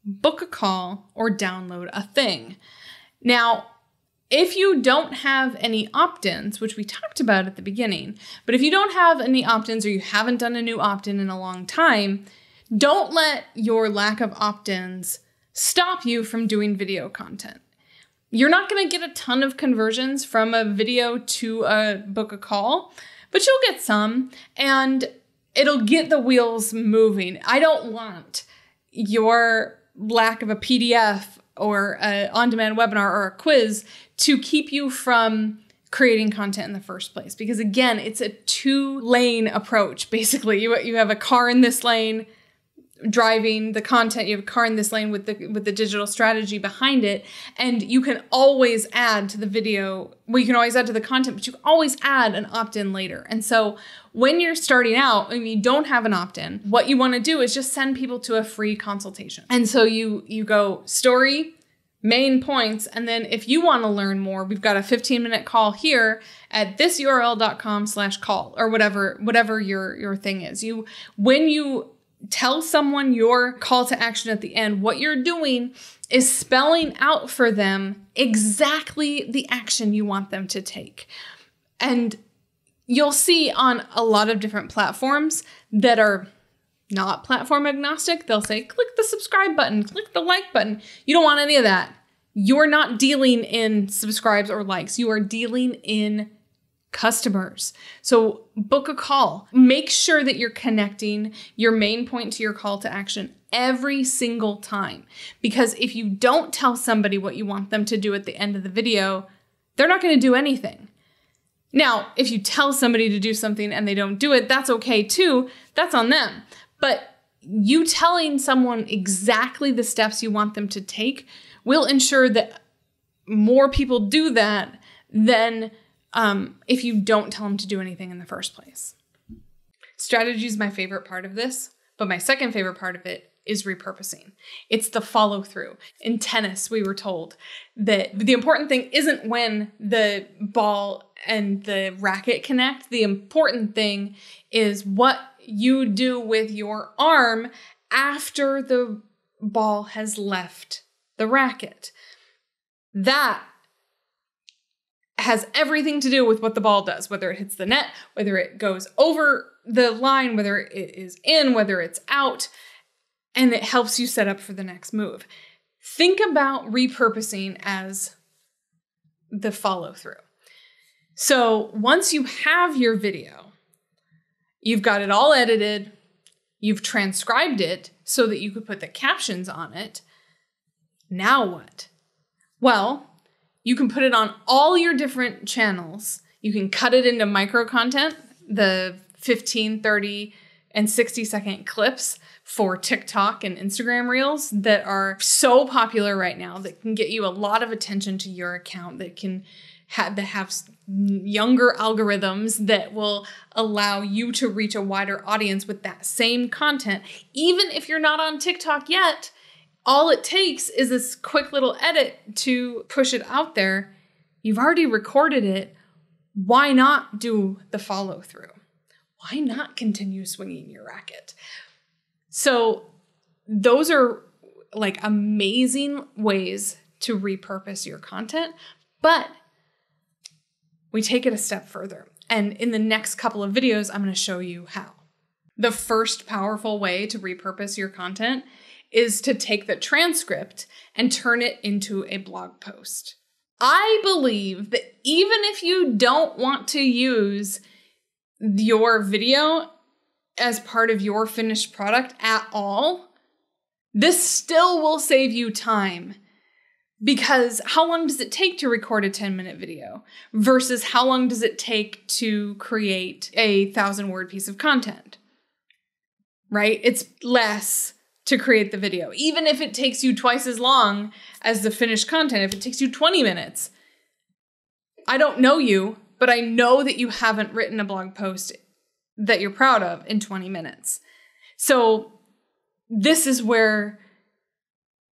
Speaker 1: book a call or download a thing. Now, if you don't have any opt-ins, which we talked about at the beginning, but if you don't have any opt-ins or you haven't done a new opt-in in a long time, don't let your lack of opt-ins stop you from doing video content. You're not going to get a ton of conversions from a video to a book a call, but you'll get some, and it'll get the wheels moving. I don't want your lack of a PDF or an on-demand webinar or a quiz to keep you from creating content in the first place. Because again, it's a two-lane approach. Basically, you have a car in this lane driving the content, you have a car in this lane with the digital strategy behind it, and you can always add to the video, well, you can always add to the content, but you can always add an opt-in later. And so when you're starting out and you don't have an opt-in, what you want to do is just send people to a free consultation. And so you go story, main points, and then if you want to learn more, we've got a 15-minute call here at thisurl.com/call or whatever your thing is. When you tell someone your call to action at the end, what you're doing is spelling out for them exactly the action you want them to take. And you'll see on a lot of different platforms that are not platform agnostic, they'll say, click the subscribe button, click the like button. You don't want any of that. You're not dealing in subscribes or likes. You are dealing in customers. So book a call. Make sure that you're connecting your main point to your call to action every single time. Because if you don't tell somebody what you want them to do at the end of the video, they're not going to do anything. Now, if you tell somebody to do something and they don't do it, that's okay too. That's on them. But you telling someone exactly the steps you want them to take will ensure that more people do that than if you don't tell them to do anything in the first place. Strategy is my favorite part of this, but my second favorite part of it is repurposing. It's the follow through. In tennis, we were told that the important thing isn't when the ball and the racket connect. The important thing is what you do with your arm after the ball has left the racket. That has everything to do with what the ball does, whether it hits the net, whether it goes over the line, whether it is in, whether it's out, and it helps you set up for the next move. Think about repurposing as the follow through. So once you have your video, you've got it all edited, you've transcribed it so that you could put the captions on it. Now what? Well, you can put it on all your different channels. You can cut it into micro content, the 15, 30, and 60-second clips for TikTok and Instagram Reels that are so popular right now that can get you a lot of attention to your account, that can have younger algorithms that will allow you to reach a wider audience with that same content. Even if you're not on TikTok yet, all it takes is this quick little edit to push it out there. You've already recorded it. Why not do the follow through? Why not continue swinging your racket? So those are like amazing ways to repurpose your content, but we take it a step further. And in the next couple of videos, I'm going to show you how. The first powerful way to repurpose your content is to take the transcript and turn it into a blog post. I believe that even if you don't want to use your video as part of your finished product at all, this still will save you time. Because how long does it take to record a 10-minute video versus how long does it take to create a 1,000-word piece of content? Right? It's less to create the video. Even if it takes you twice as long as the finished content, if it takes you 20 minutes. I don't know you, but I know that you haven't written a blog post that you're proud of in 20 minutes. So this is where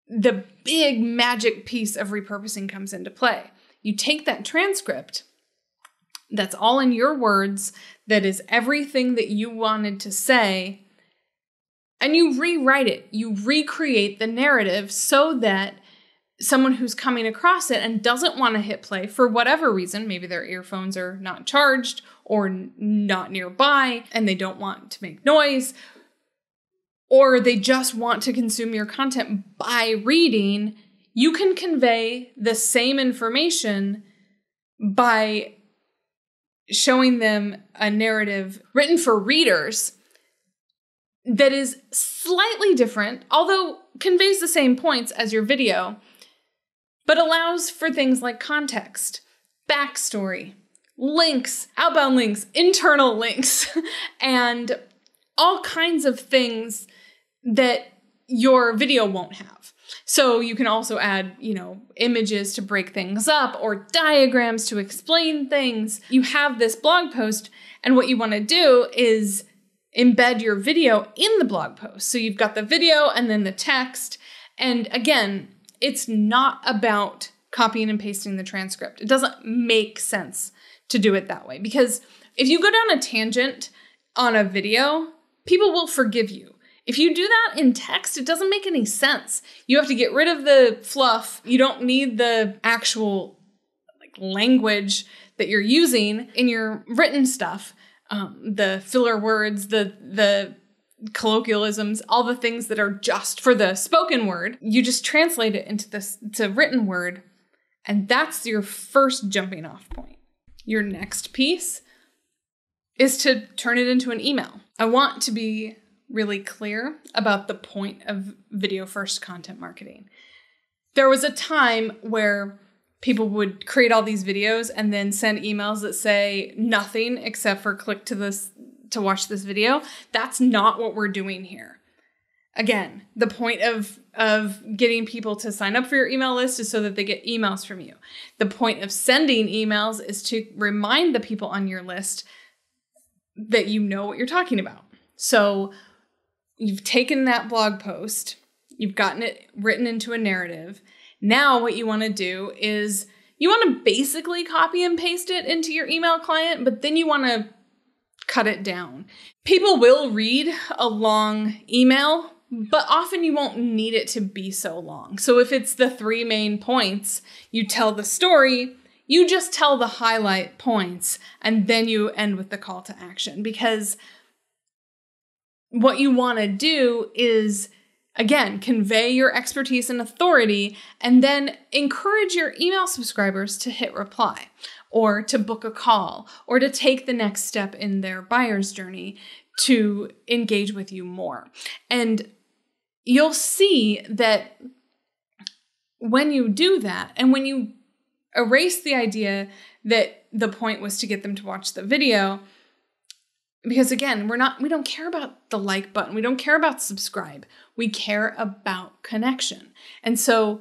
Speaker 1: the big magic piece of repurposing comes into play. You take that transcript that's all in your words, that is everything that you wanted to say, and you rewrite it. You recreate the narrative so that someone who's coming across it and doesn't want to hit play for whatever reason, maybe their earphones are not charged or not nearby and they don't want to make noise, or they just want to consume your content by reading, you can convey the same information by showing them a narrative written for readers that is slightly different, although conveys the same points as your video, but allows for things like context, backstory, links, outbound links, internal links, and all kinds of things that your video won't have. So you can also add, images to break things up or diagrams to explain things. You have this blog post, and what you want to do is embed your video in the blog post. So you've got the video and then the text. And again, it's not about copying and pasting the transcript. It doesn't make sense to do it that way, because if you go down a tangent on a video, people will forgive you. If you do that in text, it doesn't make any sense. You have to get rid of the fluff. You don't need the actual language that you're using in your written stuff. The filler words, the colloquialisms, all the things that are just for the spoken word. You just translate it into to written word, and that's your first jumping off point. Your next piece is to turn it into an email. I want to be really clear about the point of video first content marketing. There was a time where people would create all these videos and then send emails that say nothing except for click to watch this video. That's not what we're doing here. Again, the point of getting people to sign up for your email list is so that they get emails from you. The point of sending emails is to remind the people on your list that you know what you're talking about. So you've taken that blog post, you've gotten it written into a narrative. Now what you want to do is you want to basically copy and paste it into your email client, but then you want to cut it down. People will read a long email, but often you won't need it to be so long. So if it's the 3 main points, you tell the story, you just tell the highlight points, and then you end with the call to action. Because what you want to do is, again, convey your expertise and authority, and then encourage your email subscribers to hit reply, or to book a call, or to take the next step in their buyer's journey to engage with you more. And you'll see that when you do that, and when you erase the idea that the point was to get them to watch the video, because again, we don't care about the like button. We don't care about subscribe. We care about connection. And so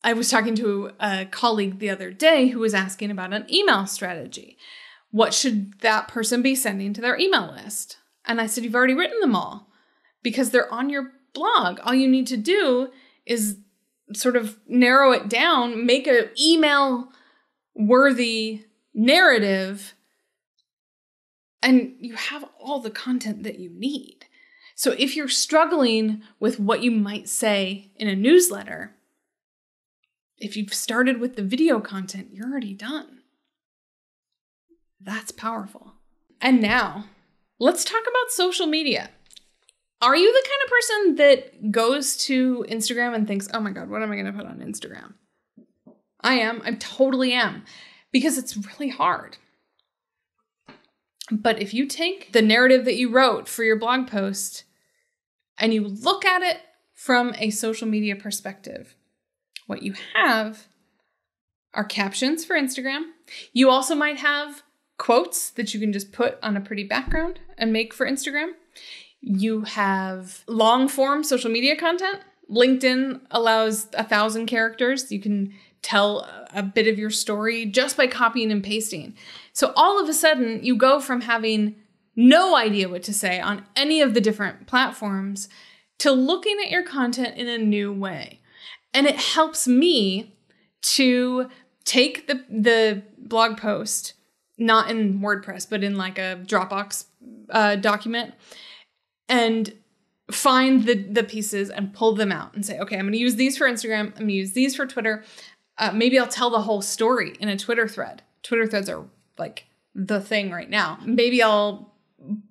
Speaker 1: I was talking to a colleague the other day who was asking about an email strategy. What should that person be sending to their email list? And I said, you've already written them all because they're on your blog. All you need to do is sort of narrow it down, make an email-worthy narrative, and you have all the content that you need. So if you're struggling with what you might say in a newsletter, if you've started with the video content, you're already done. That's powerful. And now, let's talk about social media. Are you the kind of person that goes to Instagram and thinks, oh my God, what am I going to put on Instagram? I am. I totally am. Because it's really hard. But if you take the narrative that you wrote for your blog post and you look at it from a social media perspective, what you have are captions for Instagram. You also might have quotes that you can just put on a pretty background and make for Instagram. You have long form social media content. LinkedIn allows 1,000 characters. You can tell a bit of your story just by copying and pasting. So all of a sudden you go from having no idea what to say on any of the different platforms to looking at your content in a new way. And it helps me to take the blog post, not in WordPress, but in like a Dropbox document, and find the pieces and pull them out and say, okay, I'm going to use these for Instagram. I'm going to use these for Twitter. Maybe I'll tell the whole story in a Twitter thread. Twitter threads are like the thing right now. Maybe I'll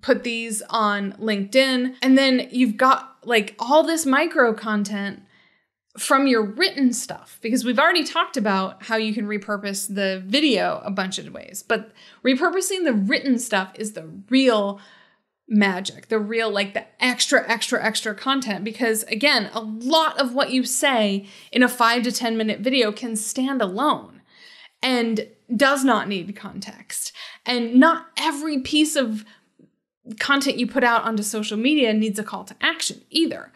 Speaker 1: put these on LinkedIn. And then you've got like all this micro content from your written stuff, because we've already talked about how you can repurpose the video a bunch of ways, but repurposing the written stuff is the real magic, the real, like the extra content, because again, a lot of what you say in a 5 to 10 minute video can stand alone and does not need context. And not every piece of content you put out onto social media needs a call to action either.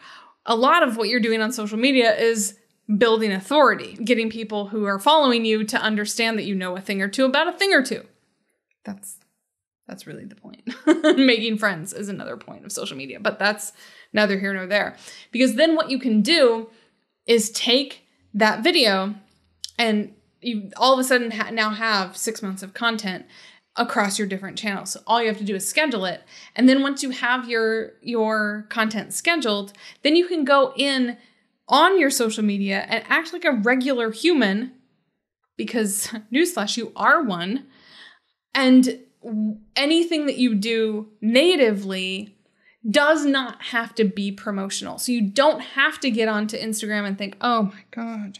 Speaker 1: A lot of what you're doing on social media is building authority, getting people who are following you to understand that you know a thing or two about a thing or two. That's really the point. Making friends is another point of social media, but that's neither here nor there. Because then what you can do is take that video and you all of a sudden now have 6 months of content across your different channels. So all you have to do is schedule it. And then once you have your content scheduled, then you can go in on your social media and act like a regular human, because newsflash, you are one. And anything that you do natively does not have to be promotional. So you don't have to get onto Instagram and think, oh my God,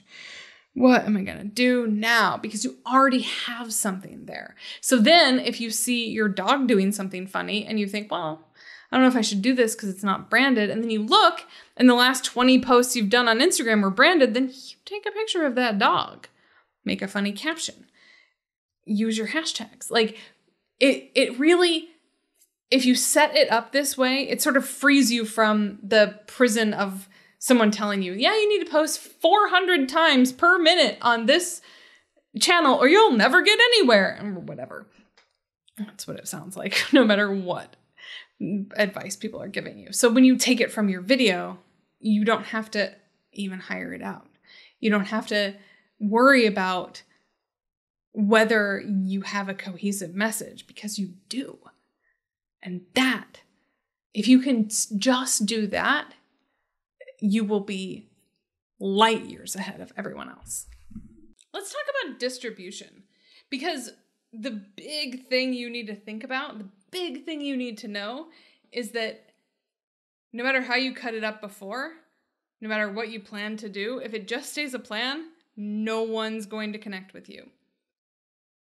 Speaker 1: what am I going to do now? Because you already have something there. So then if you see your dog doing something funny and you think, well, I don't know if I should do this because it's not branded. And then you look and the last 20 posts you've done on Instagram were branded, then you take a picture of that dog, make a funny caption, use your hashtags. Like it really, if you set it up this way, it sort of frees you from the prison of someone telling you, yeah, you need to post 400 times per minute on this channel or you'll never get anywhere, or whatever. That's what it sounds like, no matter what advice people are giving you. So when you take it from your video, you don't have to even hire it out. You don't have to worry about whether you have a cohesive message, because you do. And that, if you can just do that, you will be light years ahead of everyone else. Let's talk about distribution, because the big thing you need to think about, the big thing you need to know is that no matter how you cut it up before, no matter what you plan to do, if it just stays a plan, no one's going to connect with you.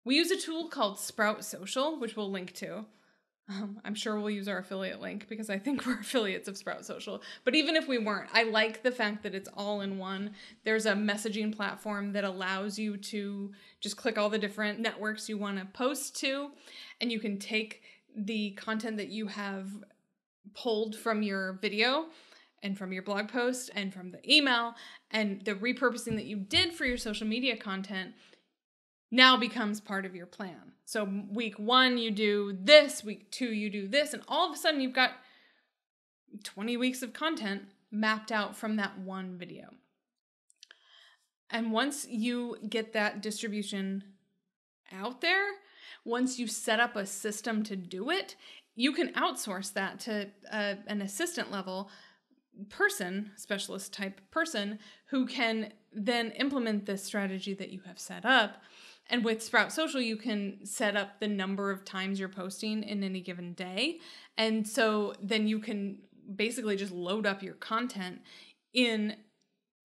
Speaker 1: We use a tool called Sprout Social, which we'll link to. I'm sure we'll use our affiliate link because I think we're affiliates of Sprout Social. But even if we weren't, I like the fact that it's all in one. There's a messaging platform that allows you to just click all the different networks you want to post to, and you can take the content that you have pulled from your video and from your blog post and from the email and the repurposing that you did for your social media content now becomes part of your plan. So week 1, you do this, week 2, you do this, and all of a sudden you've got 20 weeks of content mapped out from that one video. And once you get that distribution out there, once you set up a system to do it, you can outsource that to an assistant level person, specialist type person, who can then implement this strategy that you have set up. And with Sprout Social, you can set up the number of times you're posting in any given day. And so then you can basically just load up your content in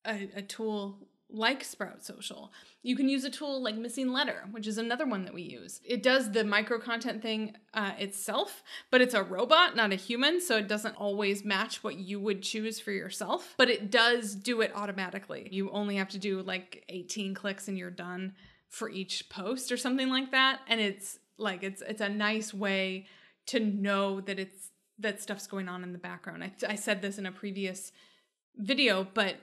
Speaker 1: a tool like Sprout Social. You can use a tool like Missing Letter, which is another one that we use. It does the micro content thing itself, but it's a robot, not a human, so it doesn't always match what you would choose for yourself, but it does do it automatically. You only have to do like 18 clicks and you're done for each post or something like that. And it's like, it's a nice way to know that that stuff's going on in the background. I said this in a previous video, but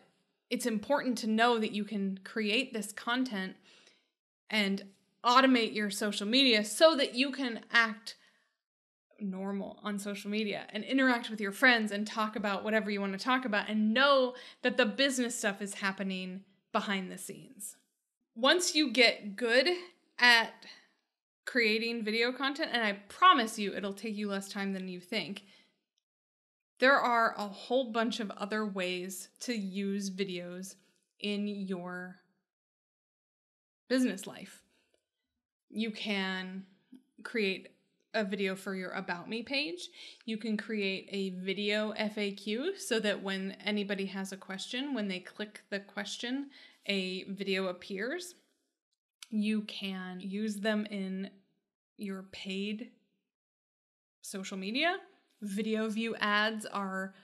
Speaker 1: it's important to know that you can create this content and automate your social media so that you can act normal on social media and interact with your friends and talk about whatever you want to talk about and know that the business stuff is happening behind the scenes. Once you get good at creating video content, and I promise you it'll take you less time than you think, there are a whole bunch of other ways to use videos in your business life. You can create a video for your About Me page. You can create a video FAQ so that when anybody has a question, when they click the question, a video appears. You can use them in your paid social media. Video view ads are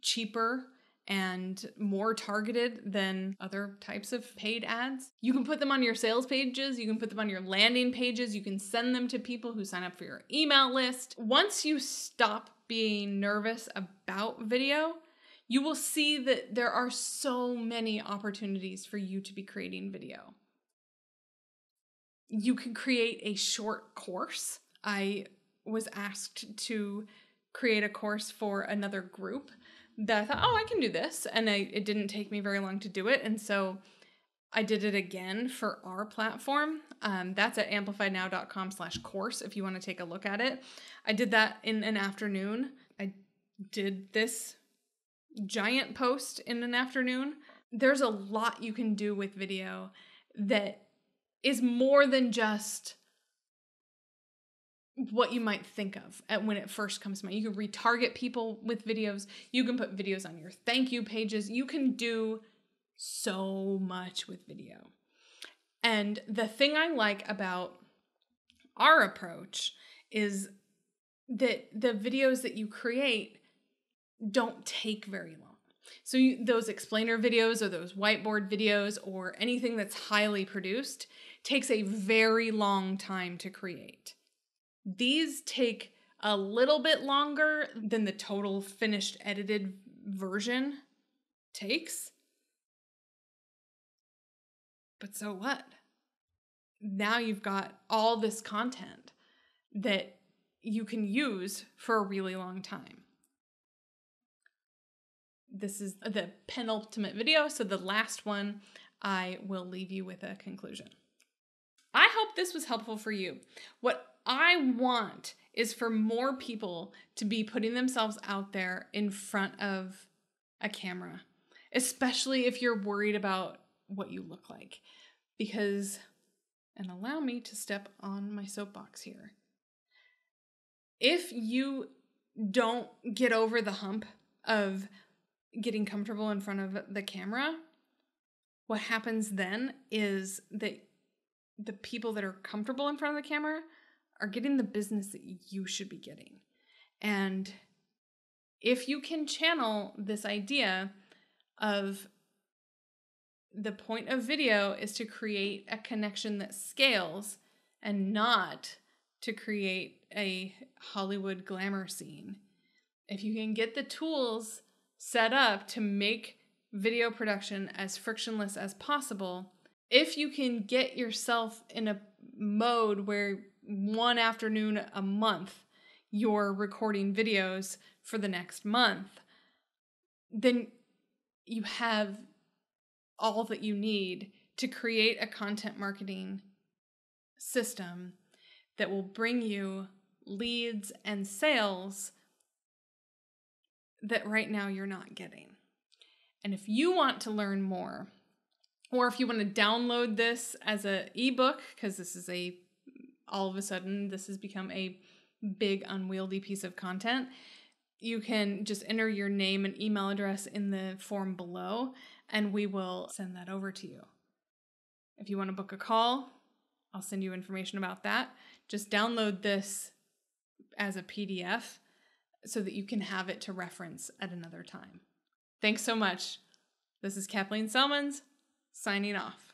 Speaker 1: cheaper and more targeted than other types of paid ads. You can put them on your sales pages. You can put them on your landing pages. You can send them to people who sign up for your email list. Once you stop being nervous about video, you will see that there are so many opportunities for you to be creating video. You can create a short course. I was asked to create a course for another group that I thought, oh, I can do this. And it didn't take me very long to do it. And so I did it again for our platform. That's at amplifiednow.com/course if you want to take a look at it. I did that in an afternoon. I did this giant post in an afternoon. There's a lot you can do with video that is more than just what you might think of when it first comes to mind. You can retarget people with videos. You can put videos on your thank you pages. You can do so much with video. And the thing I like about our approach is that the videos that you create don't take very long. So those explainer videos or those whiteboard videos or anything that's highly produced takes a very long time to create. These take a little bit longer than the total finished edited version takes. But so what? Now you've got all this content that you can use for a really long time. This is the penultimate video, so the last one, I will leave you with a conclusion. I hope this was helpful for you. What I want is for more people to be putting themselves out there in front of a camera, especially if you're worried about what you look like. Because, and allow me to step on my soapbox here, if you don't get over the hump of getting comfortable in front of the camera, what happens then is that the people that are comfortable in front of the camera are getting the business that you should be getting. And if you can channel this idea of the point of video is to create a connection that scales and not to create a Hollywood glamour scene. If you can get the tools set up to make video production as frictionless as possible, if you can get yourself in a mode where one afternoon a month you're recording videos for the next month, then you have all that you need to create a content marketing system that will bring you leads and sales that right now you're not getting. And if you want to learn more, or if you want to download this as an ebook, because this is all of a sudden, this has become a big unwieldy piece of content, you can just enter your name and email address in the form below, and we will send that over to you. If you want to book a call, I'll send you information about that. Just download this as a PDF so that you can have it to reference at another time. Thanks so much. This is Kathleen Selmans, signing off.